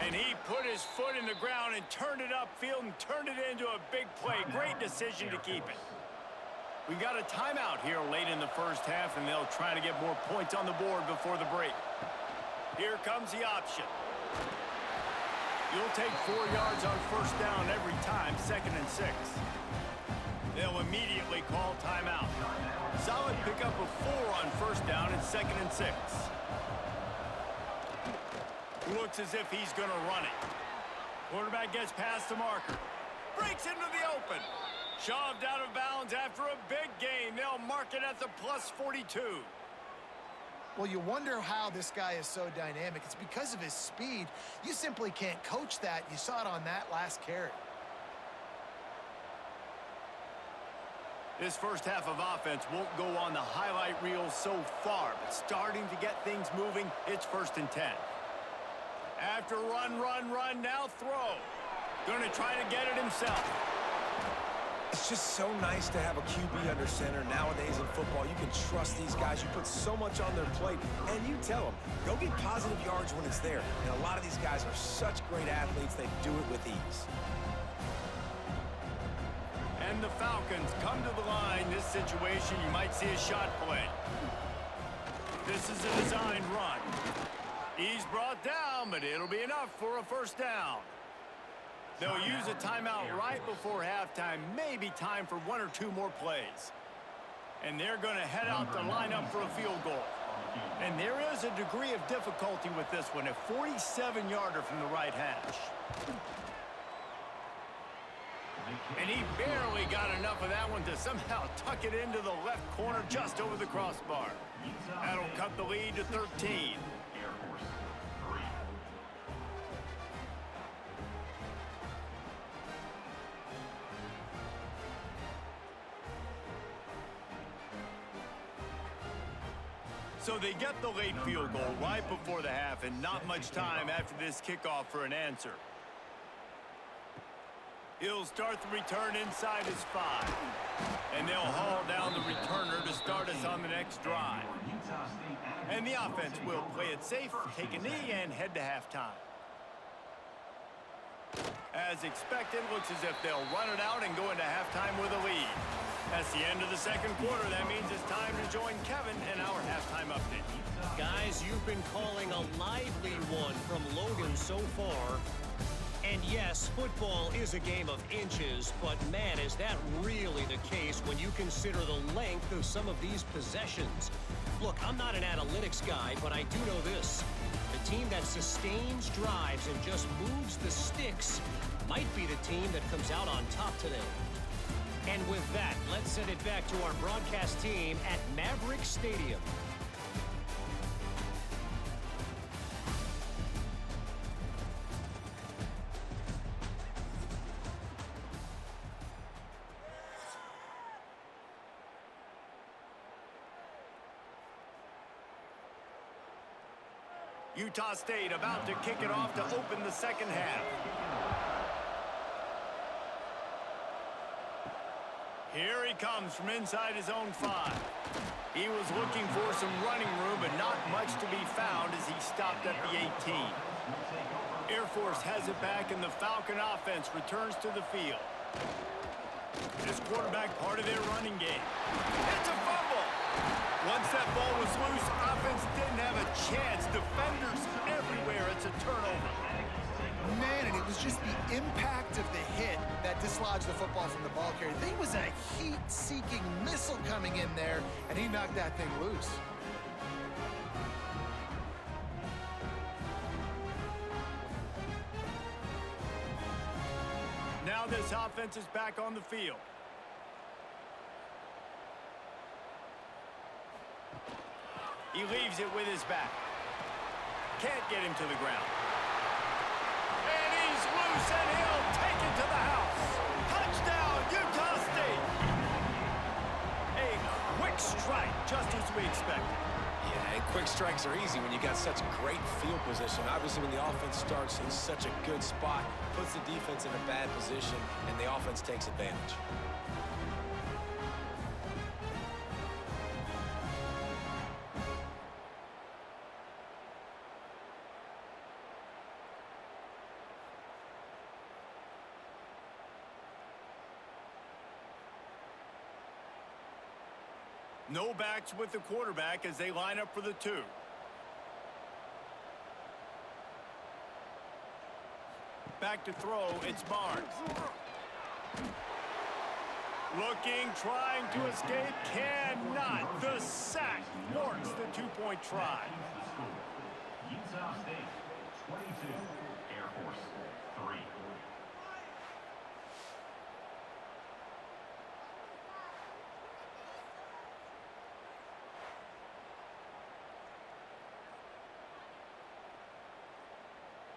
And he put his foot in the ground and turned it upfield and turned it into a big play. Great decision to keep it. We got a timeout here late in the 1st half, and they'll try to get more points on the board before the break. Here comes the option. You'll take 4 yards on 1st down every time, 2nd and 6. They'll immediately call timeout. Solid pickup of 4 on 1st down and 2nd and 6. Looks as if he's going to run it. Quarterback gets past the marker. Breaks into the open. Shoved out of bounds after a big gain. They'll mark it at the +42. Well, you wonder how this guy is so dynamic. It's because of his speed. You simply can't coach that. You saw it on that last carry. This 1st half of offense won't go on the highlight reel so far, but starting to get things moving, it's 1st and 10. After run, now throw. Going to try to get it himself. It's just so nice to have a QB under center. Nowadays in football, you can trust these guys. You put so much on their plate, and you tell them, go get positive yards when it's there. And a lot of these guys are such great athletes, they do it with ease. And the Falcons come to the line. This situation, you might see a shot play. This is a designed run. He's brought down, but it'll be enough for a 1st down. They'll use a timeout right before halftime. Maybe time for 1 or 2 more plays. And they're going to head out to line up for a field goal. And there is a degree of difficulty with this one, a 47-yarder from the right hash. And he barely got enough of that one to somehow tuck it into the left corner just over the crossbar. That'll cut the lead to 13. So they get the late field goal right before the half, and not much time after this kickoff for an answer. He'll start the return inside his 5. And they'll haul down the returner to start us on the next drive. And the offense will play it safe, take a knee, and head to halftime. As expected, looks as if they'll run it out and go into halftime with a lead. That's the end of the 2nd quarter. That means it's time to join Kevin in our halftime update. Guys, you've been calling a lively one from Logan so far. And yes, football is a game of inches, but man, is that really the case when you consider the length of some of these possessions. Look, I'm not an analytics guy, but I do know this. The team that sustains drives and just moves the sticks might be the team that comes out on top today. And with that, let's send it back to our broadcast team at Maverick Stadium. Utah State about to kick it off to open the second half. Here he comes from inside his own 5. He was looking for some running room, but not much to be found as he stopped at the 18. Air Force has it back, and the Falcon offense returns to the field. This quarterback part of their running game. It's a fumble! Once that ball was loose, offense didn't have a chance. Defenders everywhere. It's a turnover. Man, and it was just the impact of the hit that dislodged the football from the ball carrier. There was a heat-seeking missile coming in there, and he knocked that thing loose. Now this offense is back on the field. He leaves it with his back. Can't get him to the ground. And he's loose, and he'll take it to the house. Touchdown, Utah State. A quick strike, just as we expected. Yeah, and quick strikes are easy when you got such great field position. Obviously, when the offense starts in such a good spot, puts the defense in a bad position, and the offense takes advantage. No backs with the quarterback as they line up for the 2. Back to throw, it's Barnes. Looking, trying to escape, cannot. The sack thwarts the 2-point try. Utah State, 22, Air Force, 3.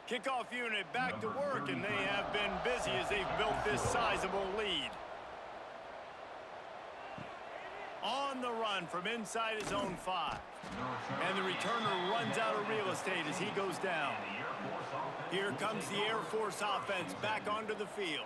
Kickoff unit back to work, and they have been busy as they've built this sizable lead. On the run from inside his own 5. And the returner runs out of real estate as he goes down. Here comes the Air Force offense back onto the field.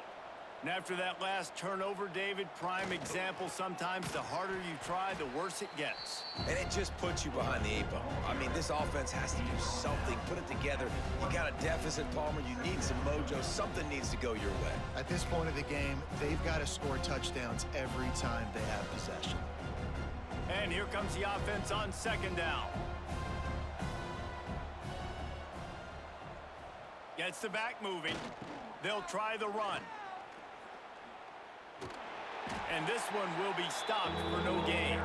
And after that last turnover, David, prime example, sometimes the harder you try, the worse it gets. And it just puts you behind the 8 ball. I mean, this offense has to do something, put it together. You got a deficit, Palmer. You need some mojo. Something needs to go your way. At this point of the game, they've got to score touchdowns every time they have possession. And here comes the offense on second down. Gets the back moving. They'll try the run. And this one will be stopped for no gain.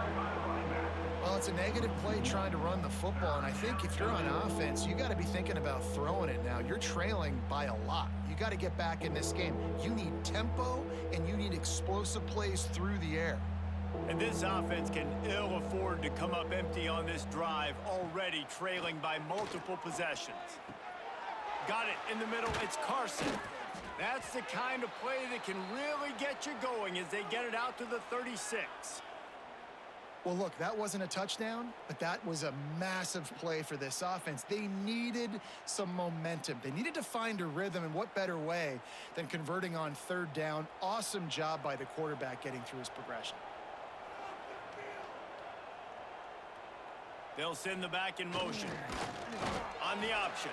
Well, it's a negative play trying to run the football, and I think if you're on offense, you got to be thinking about throwing it now. You're trailing by a lot. You got to get back in this game. You need tempo, and you need explosive plays through the air. And this offense can ill afford to come up empty on this drive, already trailing by multiple possessions. Got it in the middle. It's Carson. That's the kind of play that can really get you going as they get it out to the 36. Well, look, that wasn't a touchdown, but that was a massive play for this offense. They needed some momentum. They needed to find a rhythm, and what better way than converting on third down. Awesome job by the quarterback getting through his progression. They'll send the back in motion. On the option.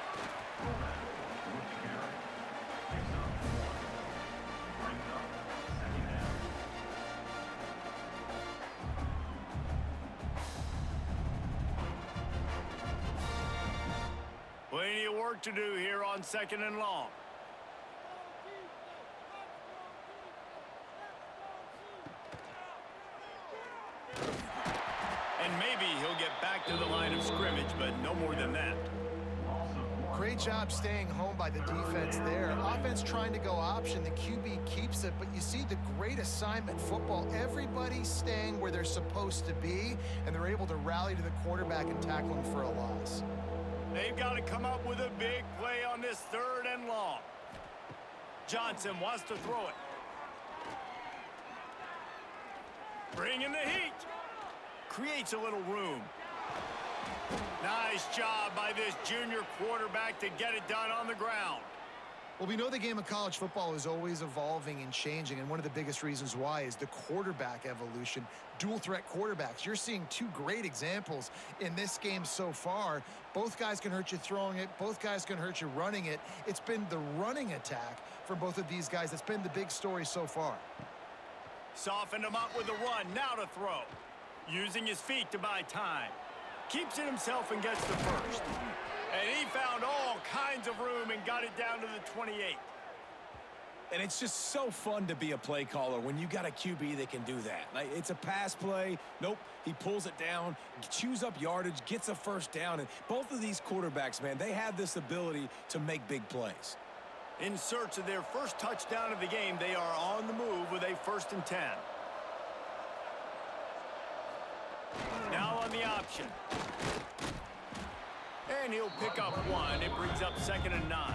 Plenty of work to do here on second and long. And maybe he'll get back to the line of scrimmage, but no more than that. Great job staying home by the defense there. Offense trying to go option. The QB keeps it, but you see the great assignment football. Everybody's staying where they're supposed to be, and they're able to rally to the quarterback and tackle him for a loss. They've got to come up with a big play on this 3rd and long. Johnson wants to throw it. Bringing the heat. Creates a little room. Nice job by this junior quarterback to get it done on the ground. Well, we know the game of college football is always evolving and changing, and one of the biggest reasons why is the quarterback evolution. Dual threat quarterbacks. You're seeing 2 great examples in this game so far. Both guys can hurt you throwing it. Both guys can hurt you running it. It's been the running attack for both of these guys that's been the big story so far. Softened him up with a run. Now to throw. Using his feet to buy time. Keeps it himself and gets the first. And he found all kinds of room and got it down to the 28. And it's just so fun to be a play caller when you got a QB that can do that. Like, it's a pass play. Nope, he pulls it down, chews up yardage, gets a first down. And both of these quarterbacks, man, they have this ability to make big plays. In search of their first touchdown of the game, they are on the move with a 1st and 10. Now on the option. And he'll pick up 1. It brings up 2nd and 9.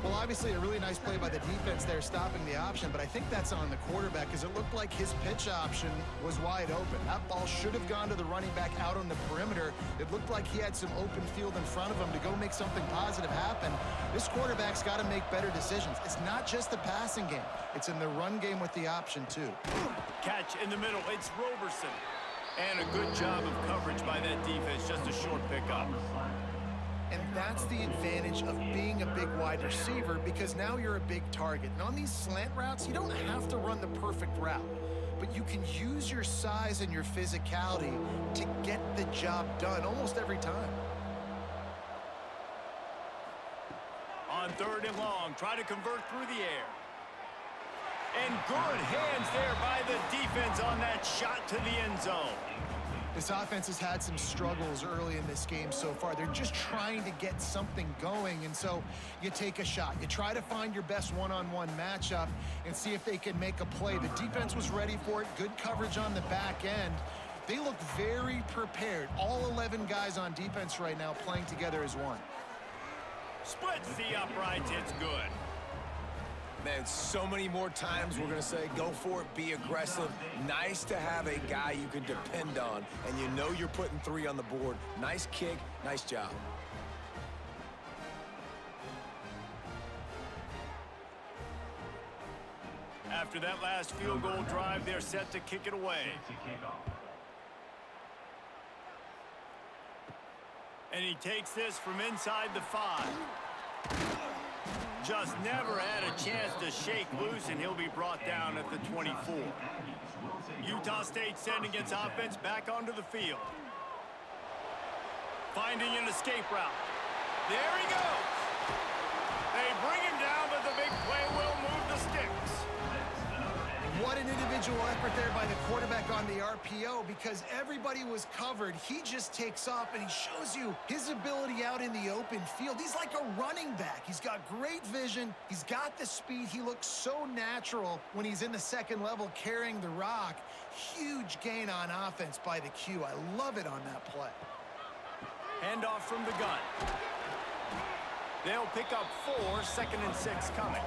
Well, obviously a really nice play by the defense there stopping the option, but I think that's on the quarterback because it looked like his pitch option was wide open. That ball should have gone to the running back out on the perimeter. It looked like he had some open field in front of him to go make something positive happen. This quarterback's got to make better decisions. It's not just the passing game. It's in the run game with the option, too. Catch in the middle. It's Roberson. And a good job of coverage by that defense. Just a short pickup. And that's the advantage of being a big wide receiver because now you're a big target. And on these slant routes, you don't have to run the perfect route, but you can use your size and your physicality to get the job done almost every time. On 3rd and long, try to convert through the air. And good hands there by the defense on that shot to the end zone. This offense has had some struggles early in this game so far. They're just trying to get something going, and so you take a shot. You try to find your best one-on-one matchup and see if they can make a play. The defense was ready for it. Good coverage on the back end. They look very prepared. All 11 guys on defense right now playing together as one. Splits the uprights. It's good. Man, so many more times we're going to say, go for it, be aggressive. Nice to have a guy you can depend on, and you know you're putting 3 on the board. Nice kick, nice job. After that last field goal drive, they're set to kick it away. And he takes this from inside the 5. Just never had a chance to shake loose, and he'll be brought down at the 24. Utah State sending its offense back onto the field. Finding an escape route. There he goes. They bring him down, but the big play will move the sticks. What an individual effort there by the quarterback on the RPO because everybody was covered. He just takes off, and he shows you his ability out in the open field. He's like a running back. He's got great vision. He's got the speed. He looks so natural when he's in the second level carrying the rock. Huge gain on offense by the Q. I love it on that play. Handoff from the gun. They'll pick up 4, 2nd and 6 coming.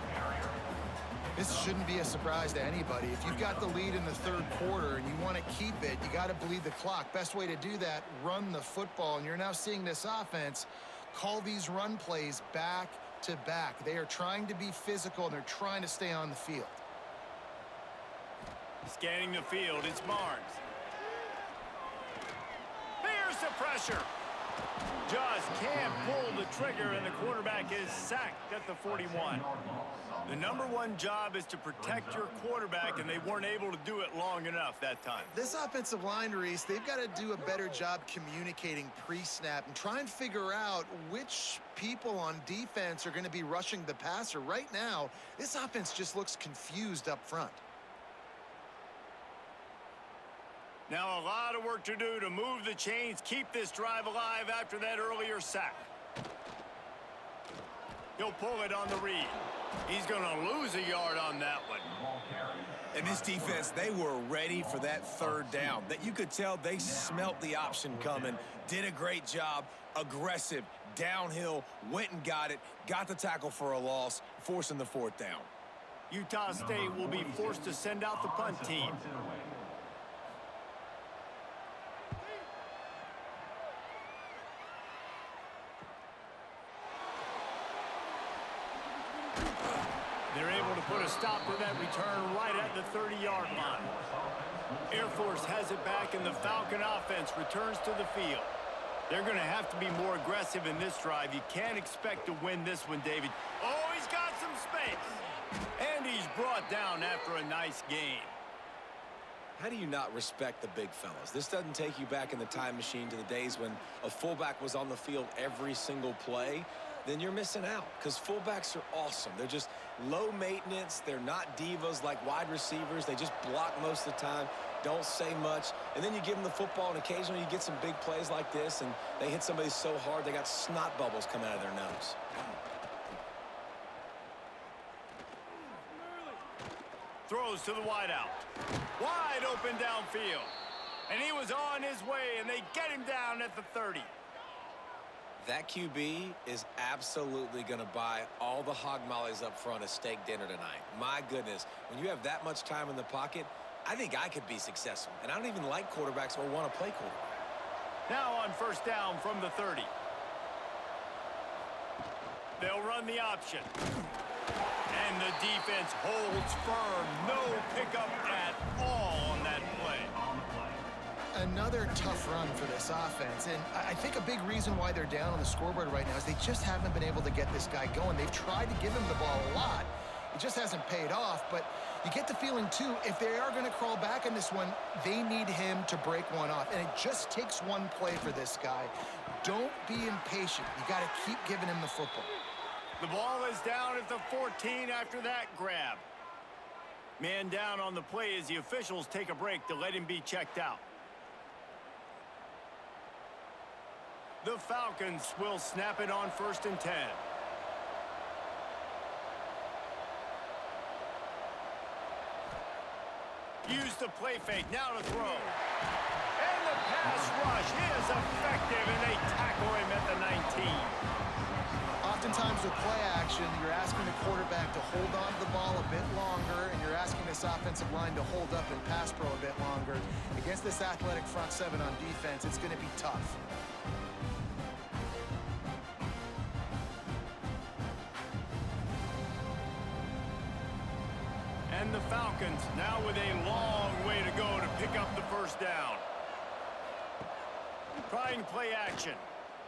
This shouldn't be a surprise to anybody. If you've got the lead in the 3rd quarter and you want to keep it, you got to bleed the clock. Best way to do that, run the football. And you're now seeing this offense call these run plays back to back. They are trying to be physical, and they're trying to stay on the field. Scanning the field, it's Barnes. Here's the pressure. Just can't pull the trigger, and the quarterback is sacked at the 41. The #1 job is to protect your quarterback, and they weren't able to do it long enough that time. This offensive line, Reese, they've got to do a better job communicating pre-snap and try and figure out which people on defense are going to be rushing the passer. Right now, this offense just looks confused up front. Now a lot of work to do to move the chains, keep this drive alive after that earlier sack. He'll pull it on the read. He's going to lose a yard on that one. And this defense, they were ready for that third down. That you could tell they smelt the option coming, did a great job, aggressive, downhill, went and got it, got the tackle for a loss, forcing the fourth down. Utah State will be forced to send out the punt team. They're able to put a stop to that return right at the 30-yard line. Air Force has it back, and the Falcon offense returns to the field. They're going to have to be more aggressive in this drive. You can't expect to win this one, David. Oh, he's got some space. And he's brought down after a nice gain. How do you not respect the big fellas? This doesn't take you back in the time machine to the days when a fullback was on the field every single play. Then you're missing out, because fullbacks are awesome. They're just low maintenance. They're not divas like wide receivers. They just block most of the time, don't say much. And then you give them the football, and occasionally you get some big plays like this, and they hit somebody so hard they got snot bubbles coming out of their nose. Throws to the wideout. Wide open downfield. And he was on his way, and they get him down at the 30. That QB is absolutely going to buy all the hog mollies up front at steak dinner tonight. My goodness, when you have that much time in the pocket, I think I could be successful. And I don't even like quarterbacks or want to play quarterback. Now on first down from the 30. They'll run the option. And the defense holds firm. No pickup at all on that play. Another tough run for this offense, and I think a big reason why they're down on the scoreboard right now is they just haven't been able to get this guy going. They've tried to give him the ball a lot. It just hasn't paid off, but you get the feeling, too, if they are going to crawl back in this one, they need him to break one off, and it just takes one play for this guy. Don't be impatient. You got to keep giving him the football. The ball is down at the 14 after that grab. Man down on the play as the officials take a break to let him be checked out. The Falcons will snap it on 1st and 10. Use the play fake, now to throw. And the pass rush is effective, and they tackle him at the 19. Oftentimes with play action, you're asking the quarterback to hold on to the ball a bit longer, and you're asking this offensive line to hold up in pass pro a bit longer. Against this athletic front seven on defense, it's going to be tough. And the Falcons now with a long way to go to pick up the first down. Trying play action.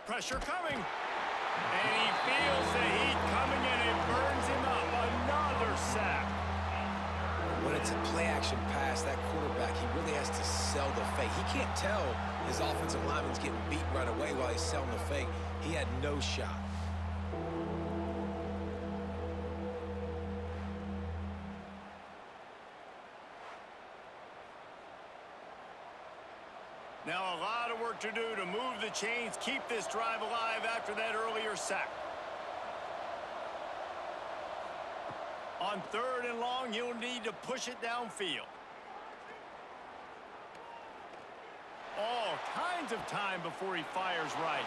Pressure coming. And he feels the heat coming, and it burns him up. Another sack. When it's a play-action pass, that quarterback, he really has to sell the fake. He can't tell his offensive lineman's getting beat right away while he's selling the fake. He had no shot. Now a lot of work to do to move the chains, keep this drive alive after that earlier sack. On 3rd and long, he'll need to push it downfield. All kinds of time before he fires right.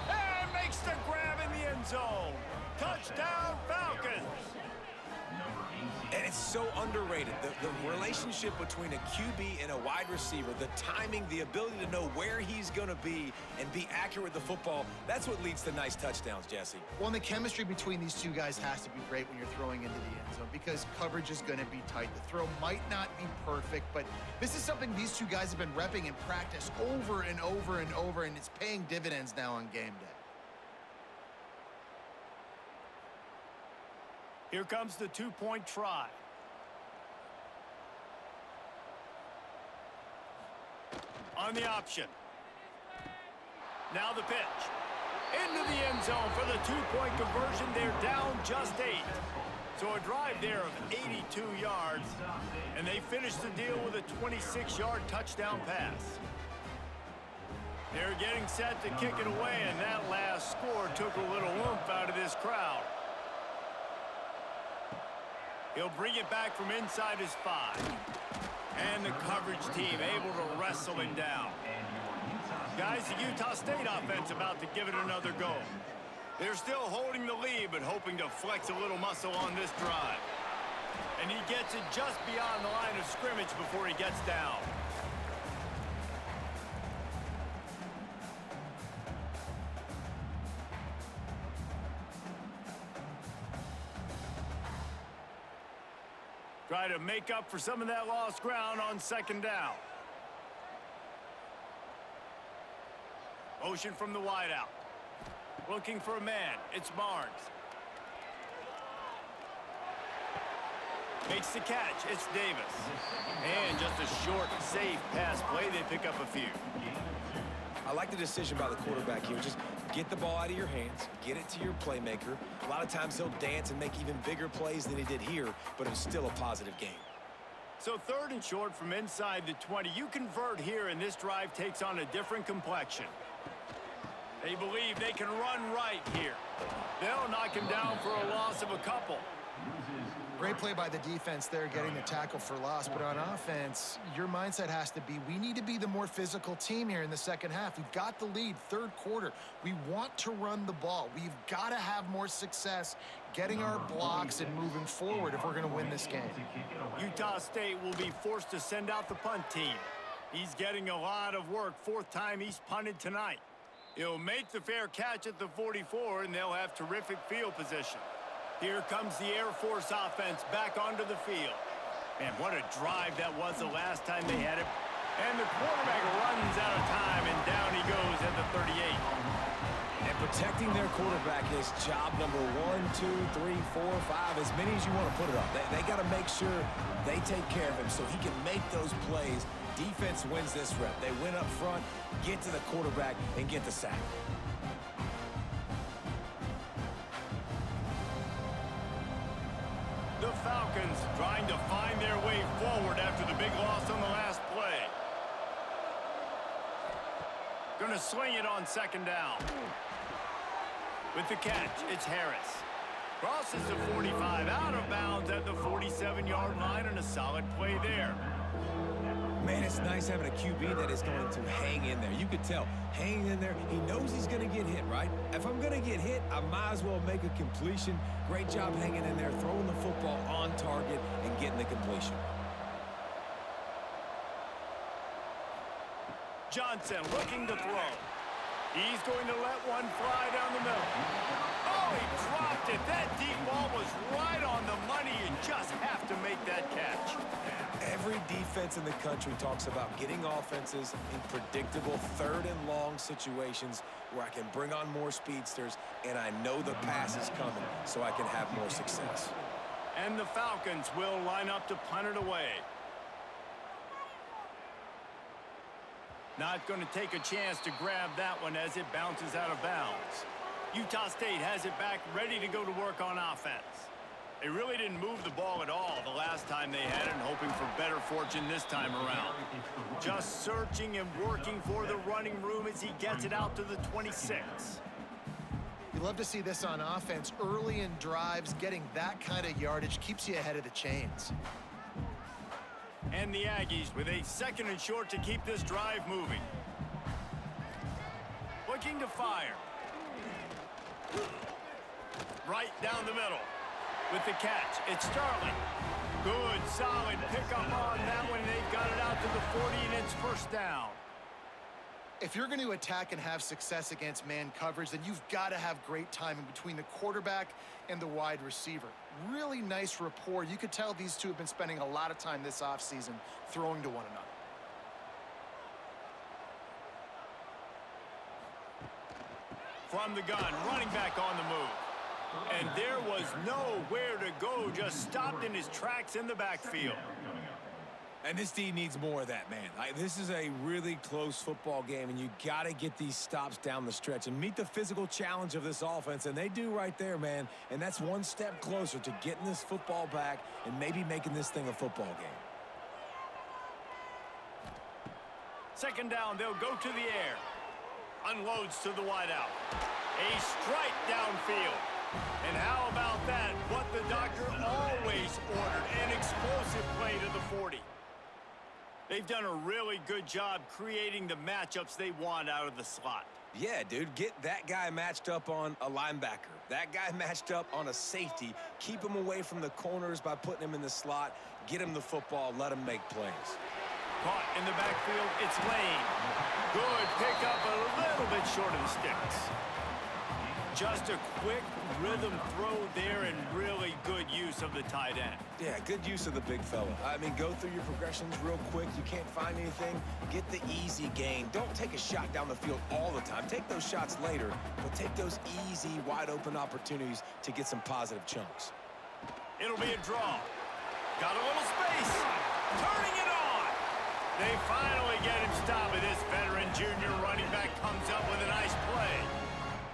And makes the grab in the end zone. Touchdown, Falcons! And it's so underrated. The relationship between a QB and a wide receiver, the timing, the ability to know where he's going to be and be accurate with the football, that's what leads to nice touchdowns, Jesse. Well, and the chemistry between these two guys has to be great when you're throwing into the end zone because coverage is going to be tight. The throw might not be perfect, but this is something these two guys have been repping in practice over and over and over, and it's paying dividends now on game day. Here comes the two-point try. On the option. Now the pitch. Into the end zone for the two-point conversion. They're down just 8. So a drive there of 82 yards. And they finish the deal with a 26-yard touchdown pass. They're getting set to kick it away, and that last score took a little oomph out of this crowd. He'll bring it back from inside his 5. And the coverage team able to wrestle him down. Guys, the Utah State offense about to give it another go. They're still holding the lead, but hoping to flex a little muscle on this drive. And he gets it just beyond the line of scrimmage before he gets down. Try to make up for some of that lost ground on second down. Motion from the wideout. Looking for a man. It's Barnes. Makes the catch. It's Davis. And just a short, safe pass play. They pick up a few. I like the decision by the quarterback here. Just get the ball out of your hands, get it to your playmaker. A lot of times he'll dance and make even bigger plays than he did here, but it's still a positive game. So 3rd and short from inside the 20. You convert here, and this drive takes on a different complexion. They believe they can run right here. They'll knock him down for a loss of a couple. Great play by the defense there, getting the tackle for loss. But on offense, your mindset has to be, we need to be the more physical team here in the second half. We've got the lead, 3rd quarter. We want to run the ball. We've got to have more success getting our blocks and moving forward if we're going to win this game. Utah State will be forced to send out the punt team. He's getting a lot of work. 4th time he's punted tonight. He'll make the fair catch at the 44, and they'll have terrific field position. Here comes the Air Force offense back onto the field. Man, what a drive that was the last time they had it. And the quarterback runs out of time, and down he goes at the 38. And protecting their quarterback is job number 1, 2, 3, 4, 5, as many as you want to put it up. They got to make sure they take care of him so he can make those plays. Defense wins this rep. They win up front, get to the quarterback, and get the sack. The Falcons trying to find their way forward after the big loss on the last play. Gonna sling it on second down. With the catch, it's Harris. Crosses the 45, out of bounds at the 47-yard line, and a solid play there. Man, it's nice having a QB that is going to hang in there. You could tell, hanging in there, he knows he's going to get hit, right? If I'm going to get hit, I might as well make a completion. Great job hanging in there, throwing the football on target and getting the completion. Johnson looking to throw. He's going to let one fly down the middle. Oh, he dropped it. That deep ball was right on the money. You just have to make that catch. Every defense in the country talks about getting offenses in predictable 3rd and long situations where I can bring on more speedsters and I know the pass is coming so I can have more success. And the Falcons will line up to punt it away. Not going to take a chance to grab that one as it bounces out of bounds. Utah State has it back, ready to go to work on offense. They really didn't move the ball at all the last time they had it, and hoping for better fortune this time around. Just searching and working for the running room as he gets it out to the 26. You love to see this on offense. Early in drives, getting that kind of yardage keeps you ahead of the chains. And the Aggies with a 2nd and short to keep this drive moving. Looking to fire. Right down the middle. With the catch, it's Sterling. Good, solid pickup on that one. They've got it out to the 40, and it's 1st down. If you're going to attack and have success against man coverage, then you've got to have great timing between the quarterback and the wide receiver. Really nice rapport. You could tell these two have been spending a lot of time this offseason throwing to one another. From the gun, running back on the move. And there was nowhere to go, just stopped in his tracks in the backfield. And this team needs more of that, man. This is a really close football game, and you got to get these stops down the stretch and meet the physical challenge of this offense, and they do right there, man. And that's one step closer to getting this football back and maybe making this thing a football game. 2nd down, they'll go to the air. Unloads to the wideout. A strike downfield. And how about that? What the doctor always orders. They've done a really good job creating the matchups they want out of the slot. Yeah, dude, get that guy matched up on a linebacker. That guy matched up on a safety. Keep him away from the corners by putting him in the slot. Get him the football. Let him make plays. Caught in the backfield, it's Lane. Good pickup, a little bit short of the sticks. Just a quick rhythm throw there and really good use of the tight end. Yeah, good use of the big fella. I mean, go through your progressions real quick. You can't find anything, get the easy gain. Don't take a shot down the field all the time. Take those shots later, but take those easy, wide-open opportunities to get some positive chunks. It'll be a draw. Got a little space. Turning it on. They finally get him stopped, and this veteran junior running back comes up with a nice play.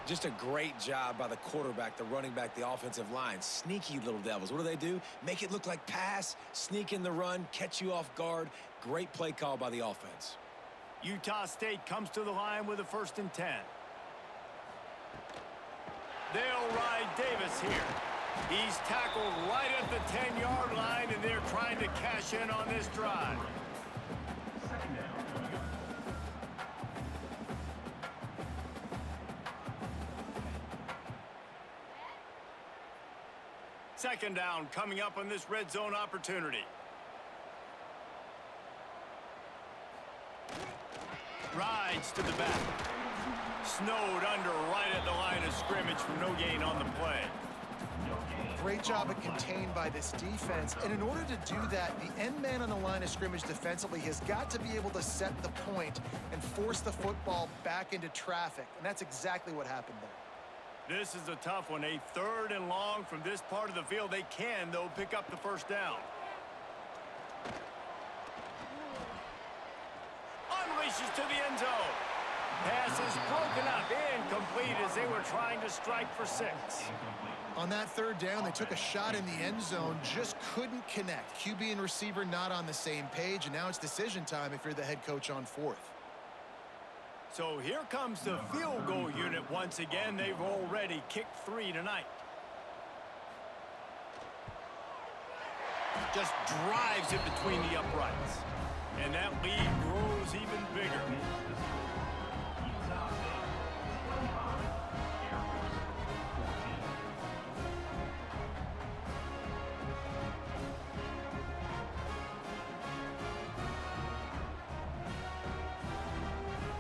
Just a great job by the quarterback, the running back, the offensive line. Sneaky little devils. What do? Make it look like pass, sneak in the run, catch you off guard. Great play call by the offense. Utah State comes to the line with a 1st and 10. They'll ride Davis here. He's tackled right at the 10-yard line, and they're trying to cash in on this drive. Second down coming up on this red zone opportunity. Rides to the back. Snowed under right at the line of scrimmage for no gain on the play. Great job of contained by this defense. And in order to do that, the end man on the line of scrimmage defensively has got to be able to set the point and force the football back into traffic. And that's exactly what happened there. This is a tough one. A 3rd and long from this part of the field. They can, though, pick up the 1st down. Unleashes to the end zone. Pass is broken up, incomplete as they were trying to strike for 6. On that 3rd down, they took a shot in the end zone, just couldn't connect. QB and receiver not on the same page, and now it's decision time if you're the head coach on 4th. So here comes the field goal unit once again. They've already kicked 3 tonight. Just drives it between the uprights. And that lead grows even bigger.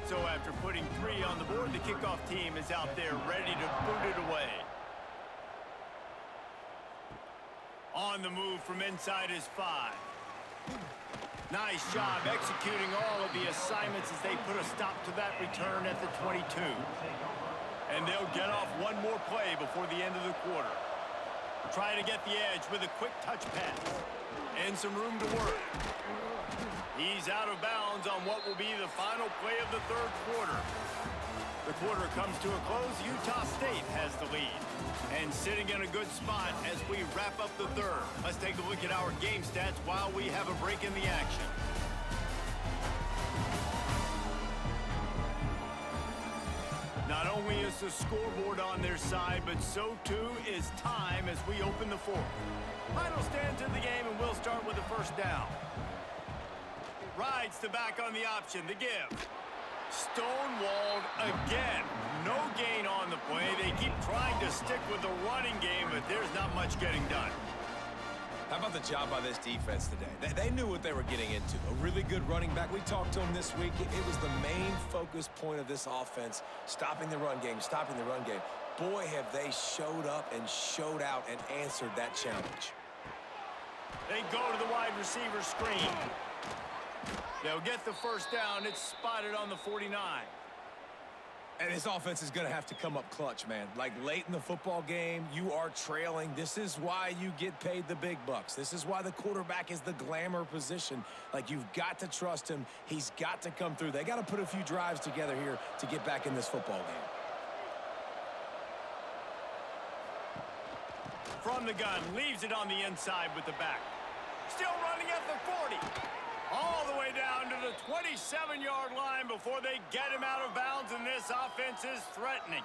So after putting 3 on the board, the kickoff team is out there ready to boot it away. On the move from inside his 5. Nice job executing all of the assignments as they put a stop to that return at the 22. And they'll get off one more play before the end of the quarter. Try to get the edge with a quick touch pass. And some room to work. He's out of bounds on what will be the final play of the 3rd quarter. The quarter comes to a close. Utah State has the lead. And sitting in a good spot as we wrap up the 3rd. Let's take a look at our game stats while we have a break in the action. Not only is the scoreboard on their side, but so too is time as we open the 4th. Final stands in the game, and we'll start with the 1st down. Rides the back on the option, the give. Stonewalled again. No gain on the play. They keep trying to stick with the running game, but there's not much getting done. How about the job by this defense today? They knew what they were getting into. A really good running back. We talked to him this week. It was the main focus point of this offense, stopping the run game, stopping the run game. Boy, have they showed up and showed out and answered that challenge. They go to the wide receiver screen. They'll get the 1st down. It's spotted on the 49. And this offense is going to have to come up clutch, man. Like late in the football game, you are trailing. This is why you get paid the big bucks. This is why the quarterback is the glamour position. Like, you've got to trust him. He's got to come through. They got to put a few drives together here to get back in this football game. From the gun, leaves it on the inside with the back. Still running at the 40. All the way down to the 27-yard line before they get him out of bounds, and this offense is threatening.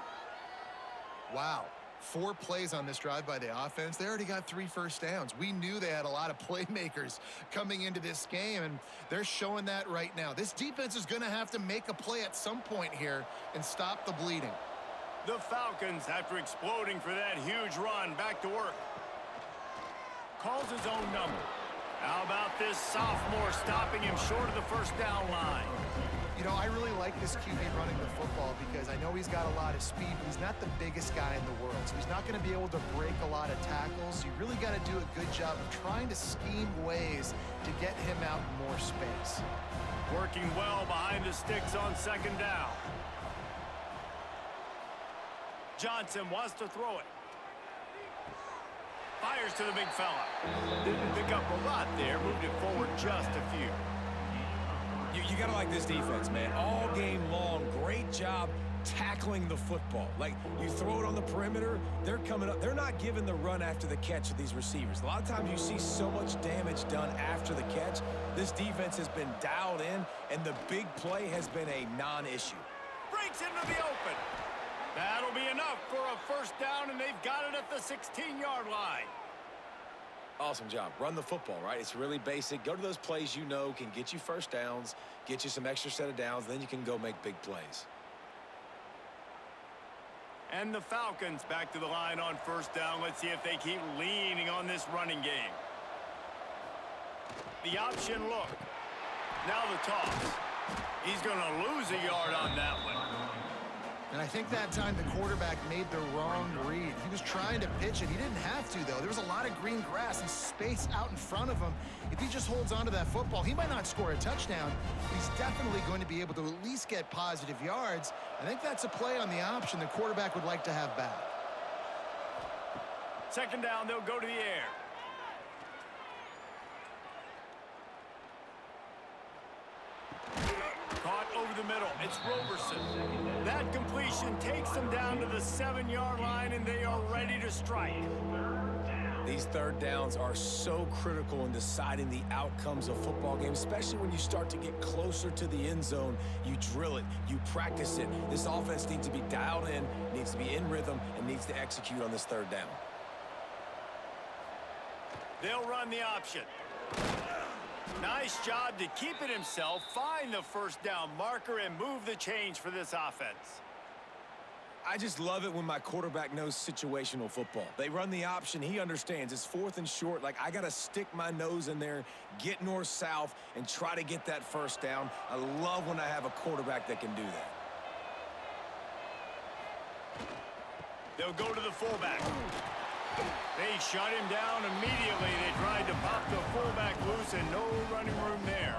Wow. 4 plays on this drive by the offense. They already got 3 first downs. We knew they had a lot of playmakers coming into this game, and they're showing that right now. This defense is going to have to make a play at some point here and stop the bleeding. The Falcons, after exploding for that huge run, back to work. Calls his own number. How about this sophomore stopping him short of the first down line? You know, I really like this QB running the football because I know he's got a lot of speed, but he's not the biggest guy in the world. So he's not going to be able to break a lot of tackles. You really got to do a good job of trying to scheme ways to get him out in more space. Working well behind the sticks on second down. Johnson wants to throw it. Fires to the big fella. Didn't pick up a lot there. Moved it forward just a few. You got to like this defense, man. All game long, great job tackling the football. Like, you throw it on the perimeter, they're coming up. They're not giving the run after the catch of these receivers. A lot of times you see so much damage done after the catch. This defense has been dialed in, and the big play has been a non-issue. Breaks into the open. That'll be enough for a first down, and they've got it at the 16-yard line. Awesome job. Run the football, right? It's really basic. Go to those plays you know can get you first downs, get you some extra set of downs, then you can go make big plays. And the Falcons back to the line on first down. Let's see if they keep leaning on this running game. The option look. Now the toss. He's going to lose a yard on that one. And I think that time the quarterback made the wrong read. He was trying to pitch it. He didn't have to, though. There was a lot of green grass and space out in front of him. If he just holds on to that football, he might not score a touchdown. He's definitely going to be able to at least get positive yards. I think that's a play on the option the quarterback would like to have back. Second down, they'll go to the air. Caught over the middle. It's Roberson. That completion takes them down to the 7-yard line, and they are ready to strike. These third downs are so critical in deciding the outcomes of football games, especially when you start to get closer to the end zone. You drill it, you practice it. This offense needs to be dialed in, needs to be in rhythm, and needs to execute on this third down. They'll run the option. Nice job to keep it himself, find the first down marker, and move the change for this offense. I just love it when my quarterback knows situational football. They run the option. He understands. It's 4th and short. Like, I got to stick my nose in there, get north-south, and try to get that first down. I love when I have a quarterback that can do that. They'll go to the fullback. They shut him down immediately. They tried to pop the fullback loose, and no running room there.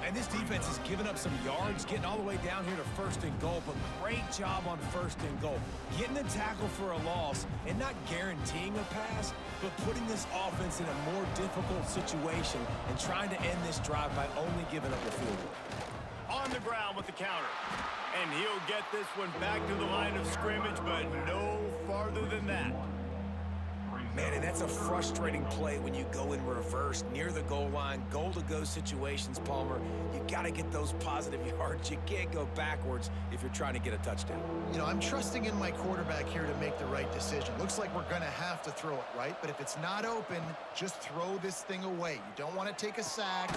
And this defense has given up some yards, getting all the way down here to 1st and goal, but great job on 1st and goal. Getting the tackle for a loss and not guaranteeing a pass, but putting this offense in a more difficult situation and trying to end this drive by only giving up a field goal. On the ground with the counter. And he'll get this one back to the line of scrimmage, but no farther than that. Man, and that's a frustrating play when you go in reverse near the goal line, goal-to-go situations, Palmer. You got to get those positive yards. You can't go backwards if you're trying to get a touchdown. You know, I'm trusting in my quarterback here to make the right decision. Looks like we're going to have to throw it, right? But if it's not open, just throw this thing away. You don't want to take a sack.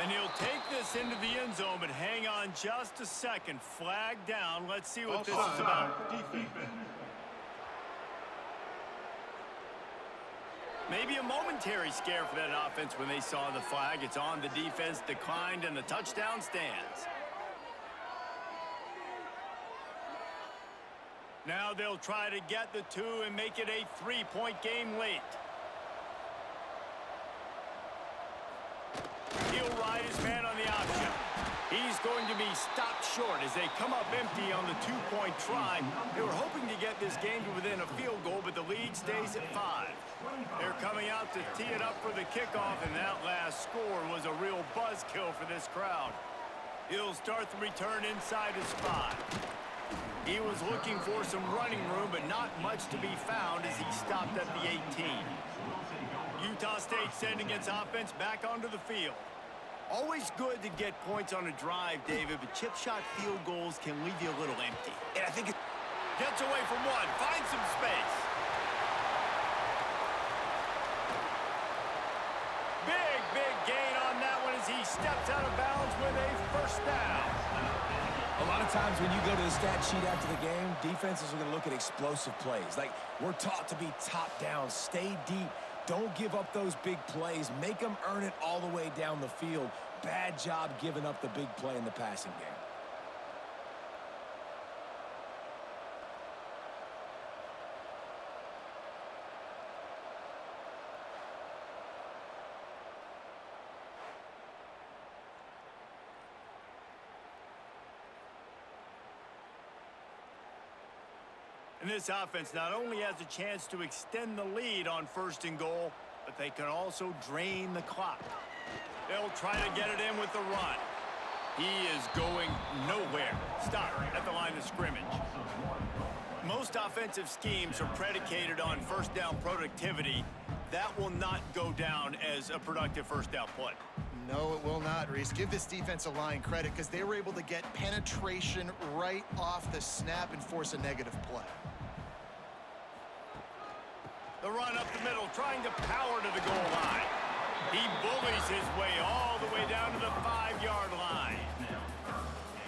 And he'll take this into the end zone, but hang on just a second. Flag down. Let's see what this is about. Maybe a momentary scare for that offense when they saw the flag. It's on, the defense declined, and the touchdown stands. Now they'll try to get the 2 and make it a 3-point game late. He'll ride his man on the option. He's going to be stopped short as they come up empty on the 2-point try. They were hoping to get this game to within a field goal, but the lead stays at 5. They're coming out to tee it up for the kickoff, and that last score was a real buzzkill for this crowd. He'll start the return inside his 5. He was looking for some running room, but not much to be found as he stopped at the 18. Utah State sending its offense back onto the field. Always good to get points on a drive, David, but chip shot field goals can leave you a little empty. And I think Gets away from one. Finds some space. Big gain on that one as he steps out of bounds with a first down. A lot of times when you go to the stat sheet after the game, defenses are going to look at explosive plays. Like, we're taught to be top down, stay deep, don't give up those big plays, make them earn it all the way down the field. Bad job giving up the big play in the passing game. And this offense not only has a chance to extend the lead on 1st and goal, but they can also drain the clock. They'll try to get it in with the run. He is going nowhere. Stop at the line of scrimmage. Most offensive schemes are predicated on 1st down productivity. That will not go down as a productive 1st down play. No, it will not, Reese. Give this defensive line credit because they were able to get penetration right off the snap and force a negative play. The run up the middle, trying to power to the goal line. He bullies his way all the way down to the 5-yard line.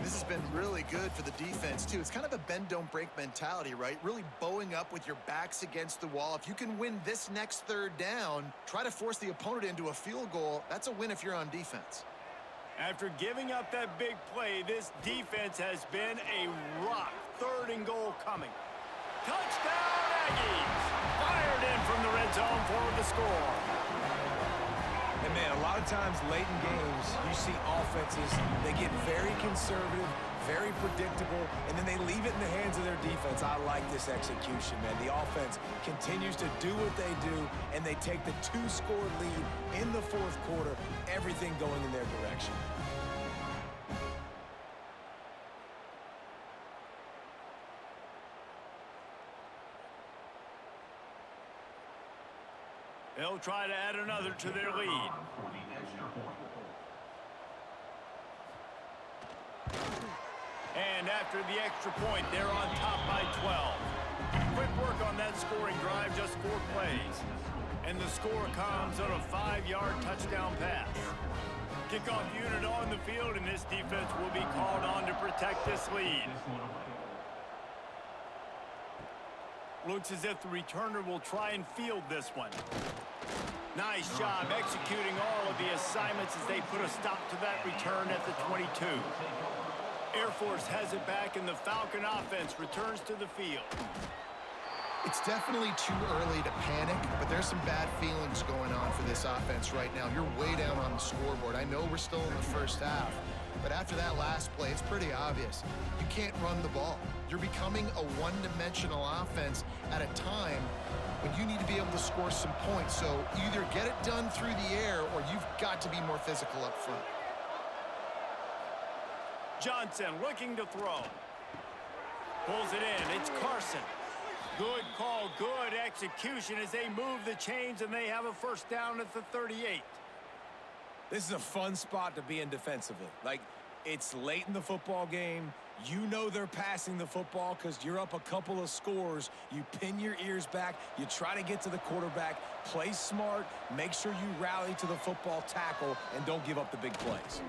This has been really good for the defense, too. It's kind of a bend-don't-break mentality, right? Really bowing up with your backs against the wall. If you can win this next 3rd down, try to force the opponent into a field goal. That's a win if you're on defense. After giving up that big play, this defense has been a rock. 3rd and goal coming. Touchdown, Aggies! Fired in from the red zone for the score. And, man, a lot of times late in games, you see offenses, they get very conservative, very predictable, and then they leave it in the hands of their defense. I like this execution, man. The offense continues to do what they do, and they take the 2-score lead in the 4th quarter, everything going in their direction. They'll try to add another to their lead. And after the extra point, they're on top by 12. Quick work on that scoring drive, just 4 plays. And the score comes on a 5-yard touchdown pass. Kickoff unit on the field, and this defense will be called on to protect this lead. Looks as if the returner will try and field this one. Nice job executing all of the assignments as they put a stop to that return at the 22. Air Force has it back, and the Falcon offense returns to the field. It's definitely too early to panic, but there's some bad feelings going on for this offense right now. You're way down on the scoreboard. I know we're still in the 1st half, but after that last play, it's pretty obvious. You can't run the ball. You're becoming a one-dimensional offense at a time when you need to be able to score some points. So either get it done through the air or you've got to be more physical up front. Johnson looking to throw. Pulls it in. It's Carson. Good call, good execution as they move the chains, and they have a 1st down at the 38. This is a fun spot to be in defensively. Like, it's late in the football game. You know they're passing the football because you're up a couple of scores. You pin your ears back. You try to get to the quarterback. Play smart. Make sure you rally to the football tackle and don't give up the big plays.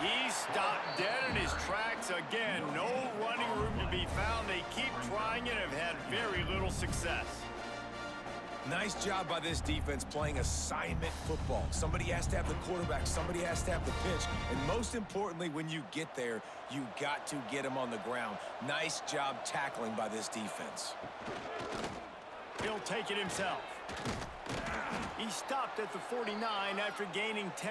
He stopped dead in his tracks again. No running room to be found. They keep trying and have had very little success. Nice job by this defense playing assignment football. Somebody has to have the quarterback. Somebody has to have the pitch. And most importantly, when you get there, you got to get him on the ground. Nice job tackling by this defense. He'll take it himself. He stopped at the 49 after gaining 10.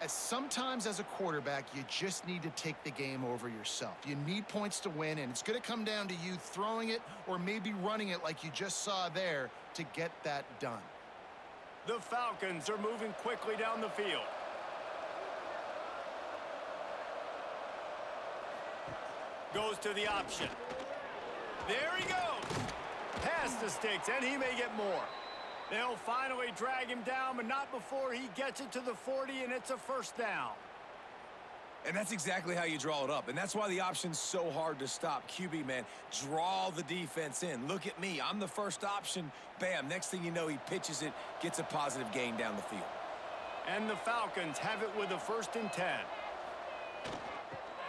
Sometimes as a quarterback, you just need to take the game over yourself. You need points to win, and it's going to come down to you throwing it or maybe running it like you just saw there to get that done. The Falcons are moving quickly down the field. Goes to the option. There he goes. Past the sticks, and he may get more. They'll finally drag him down, but not before he gets it to the 40, and it's a 1st down. And that's exactly how you draw it up. And that's why the option's so hard to stop. QB, man, draw the defense in. Look at me. I'm the first option. Bam. Next thing you know, he pitches it, gets a positive gain down the field. And the Falcons have it with a 1st and 10.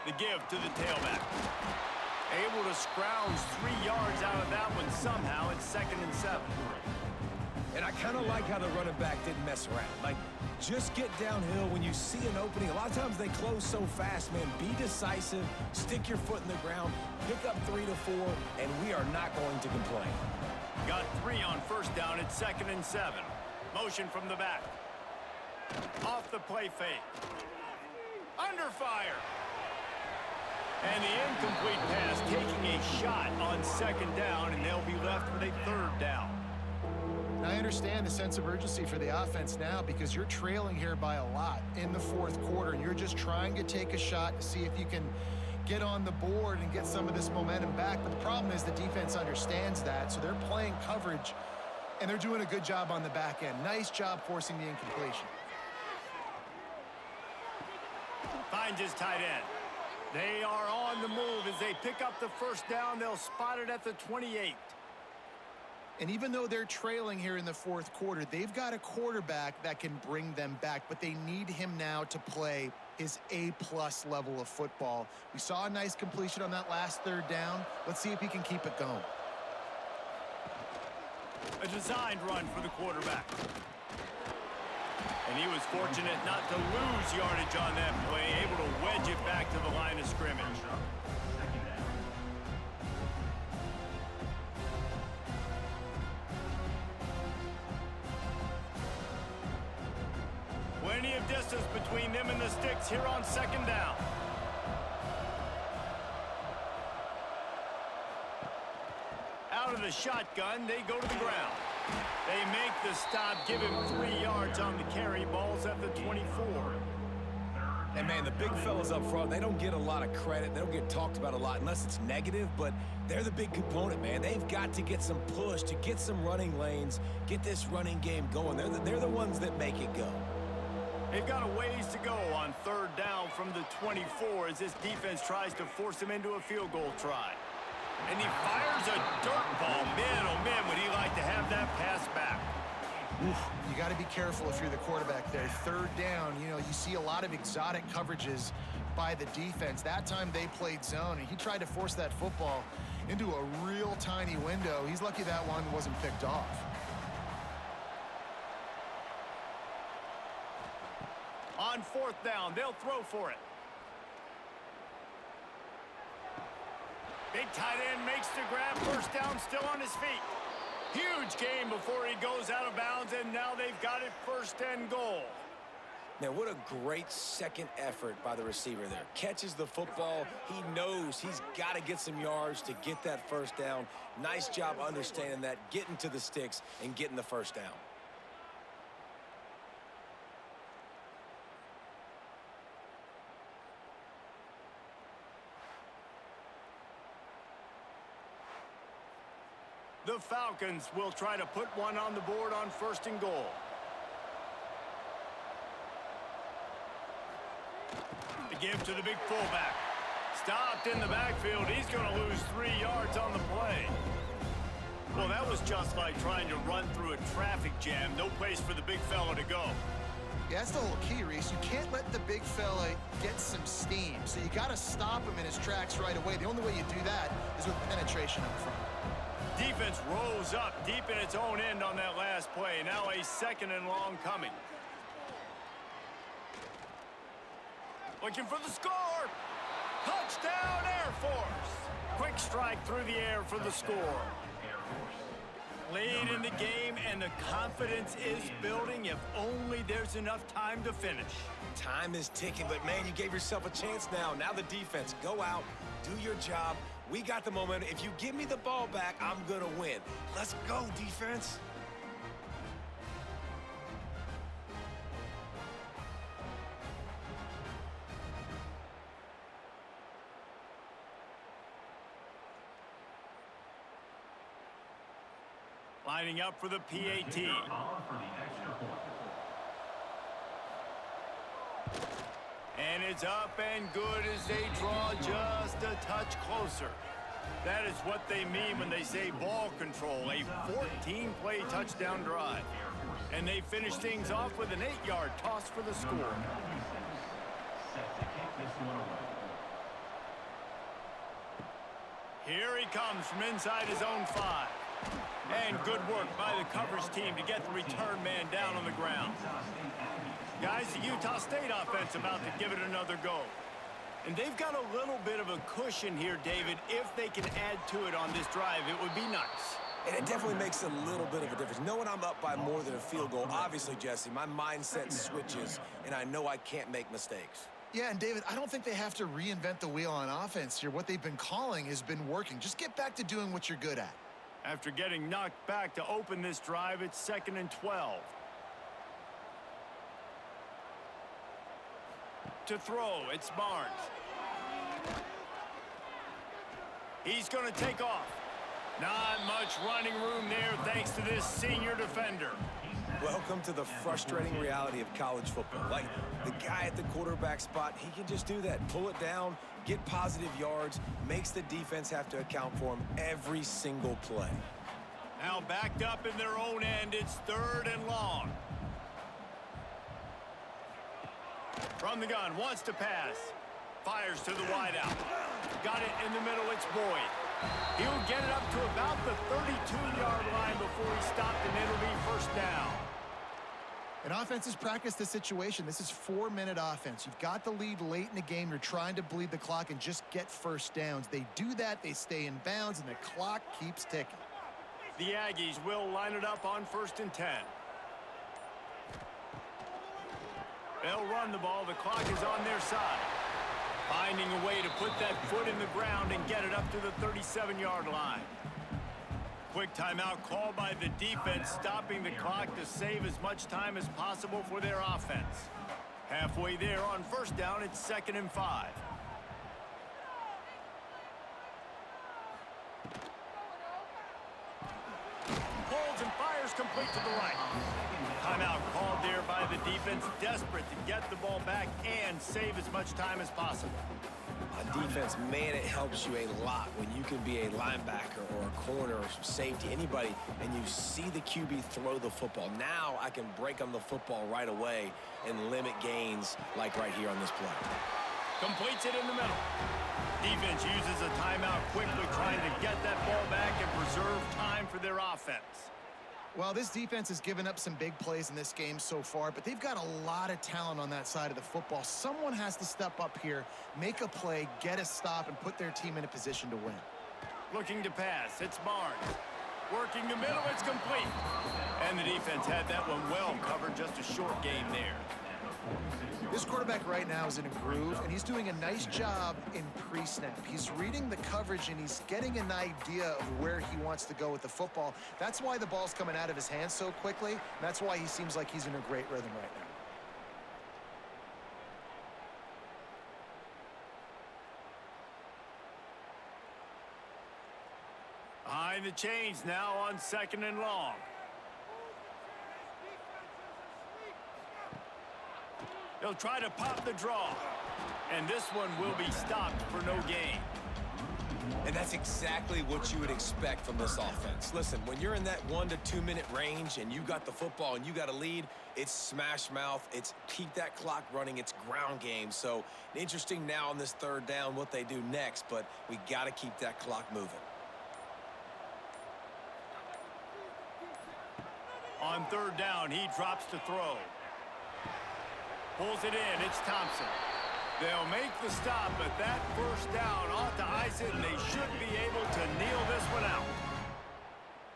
The give to the tailback. Able to scrounge 3 yards out of that one somehow. It's 2nd and 7. And I kind of like how the running back didn't mess around. Like, just get downhill when you see an opening. A lot of times they close so fast, man. Be decisive, stick your foot in the ground, pick up 3 to 4, and we are not going to complain. Got 3 on 1st down. It's 2nd and 7. Motion from the back. Off the play fake. Under fire. And the incomplete pass taking a shot on 2nd down, and they'll be left with a 3rd down. I understand the sense of urgency for the offense now because you're trailing here by a lot in the 4th quarter, and you're just trying to take a shot to see if you can get on the board and get some of this momentum back. But the problem is the defense understands that, so they're playing coverage, and they're doing a good job on the back end. Nice job forcing the incompletion. Finds his tight end. They are on the move as they pick up the 1st down. They'll spot it at the 28. And even though they're trailing here in the 4th quarter, they've got a quarterback that can bring them back, but they need him now to play his A-plus level of football. We saw a nice completion on that last 3rd down. Let's see if he can keep it going. A designed run for the quarterback. And he was fortunate not to lose yardage on that play, able to wedge it back to the line of scrimmage. Plenty of distance between them and the sticks here on 2nd down. Out of the shotgun, they go to the ground. They make the stop, give him 3 yards on the carry. Ball's at the 24. And, man, the big fellas up front, they don't get a lot of credit. They don't get talked about a lot unless it's negative, but they're the big component, man. They've got to get some push, to get some running lanes, get this running game going. They're the ones that make it go. They've got a ways to go on 3rd down from the 24 as this defense tries to force him into a field goal try. And he fires a dirt ball. Man, oh man, would he like to have that pass back. Oof, you got to be careful if you're the quarterback there. 3rd down, you know, you see a lot of exotic coverages by the defense. That time they played zone, and he tried to force that football into a real tiny window. He's lucky that one wasn't picked off. On 4th down, they'll throw for it. Big tight end makes the grab. 1st down, still on his feet. Huge gain before he goes out of bounds, and now they've got it 1st and goal. Now, what a great second effort by the receiver there. Catches the football. He knows he's got to get some yards to get that 1st down. Nice job understanding that, getting to the sticks and getting the 1st down. The Falcons will try to put one on the board on 1st and goal. The give to the big fullback. Stopped in the backfield. He's going to lose 3 yards on the play. Well, that was just like trying to run through a traffic jam. No place for the big fella to go. Yeah, that's the whole key, Reese. You can't let the big fella get some steam. So you got to stop him in his tracks right away. The only way you do that is with penetration up front. Defense rolls up deep in its own end on that last play. Now a 2nd and long coming. Looking for the score. Touchdown, Air Force. Quick strike through the air for the score. Late in the game, and the confidence is building if only there's enough time to finish. Time is ticking, but, man, you gave yourself a chance now. Now the defense, go out, do your job. We got the momentum. If you give me the ball back, I'm going to win. Let's go, defense. Lining up for the PAT. And it's up and good as they draw just a touch closer. That is what they mean when they say ball control, a 14-play touchdown drive. And they finish things off with an 8-yard toss for the score. Here he comes from inside his own 5. And good work by the coverage team to get the return man down on the ground. Guys, the Utah State offense about to give it another go. And they've got a little bit of a cushion here, David. If they can add to it on this drive, it would be nice. And it definitely makes a little bit of a difference. Knowing I'm up by more than a field goal, obviously, Jesse, my mindset switches, and I know I can't make mistakes. Yeah, and David, I don't think they have to reinvent the wheel on offense here. What they've been calling has been working. Just get back to doing what you're good at. After getting knocked back to open this drive, it's 2nd and 12. To throw, it's Barnes. He's going to take off. Not much running room there thanks to this senior defender. Welcome to the frustrating reality of college football. Like, the guy at the quarterback spot, he can just do that. Pull it down, get positive yards, makes the defense have to account for him every single play. Now backed up in their own end, it's 3rd and long. From the gun, wants to pass. Fires to the wideout. Got it in the middle, it's Boyd. He'll get it up to about the 32-yard line before he stopped, and it'll be 1st down. And offenses practice the situation. This is 4-minute offense. You've got the lead late in the game. You're trying to bleed the clock and just get 1st downs. They do that, they stay in bounds, and the clock keeps ticking. The Aggies will line it up on 1st and 10. They'll run the ball. The clock is on their side. Finding a way to put that foot in the ground and get it up to the 37-yard line. Quick timeout called by the defense, stopping the clock to save as much time as possible for their offense. Halfway there on 1st down, it's 2nd and 5. Holds and fires complete to the right. Timeout called there by the defense, desperate to get the ball back and save as much time as possible. On defense, man, it helps you a lot when you can be a linebacker or a corner or safety, anybody, and you see the QB throw the football. Now I can break on the football right away and limit gains like right here on this play. Completes it in the middle. Defense uses a timeout quickly, trying to get that ball back and preserve time for their offense. Well, this defense has given up some big plays in this game so far, but they've got a lot of talent on that side of the football. Someone has to step up here, make a play, get a stop, and put their team in a position to win. Looking to pass, it's Barnes. Working the middle, it's complete. And the defense had that one well covered, just a short gain there. This quarterback right now is in a groove, and he's doing a nice job in pre-snap. He's reading the coverage, and he's getting an idea of where he wants to go with the football. That's why the ball's coming out of his hands so quickly, and that's why he seems like he's in a great rhythm right now. Behind the chains now on 2nd and long. They'll try to pop the draw. And this one will be stopped for no gain. And that's exactly what you would expect from this offense. Listen, when you're in that 1 to 2 minute range and you got the football and you got a lead, it's smash mouth, it's keep that clock running, it's ground game. So interesting now on this 3rd down what they do next, but we got to keep that clock moving. On 3rd down, he drops to throw. Pulls it in, it's Thompson. They'll make the stop, but that 1st down ought to ice it, and they should be able to kneel this one out.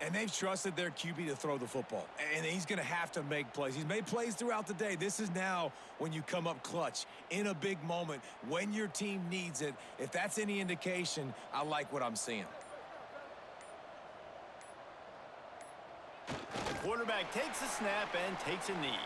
And they've trusted their QB to throw the football, and he's going to have to make plays. He's made plays throughout the day. This is now when you come up clutch in a big moment when your team needs it. If that's any indication, I like what I'm seeing. The quarterback takes a snap and takes a knee.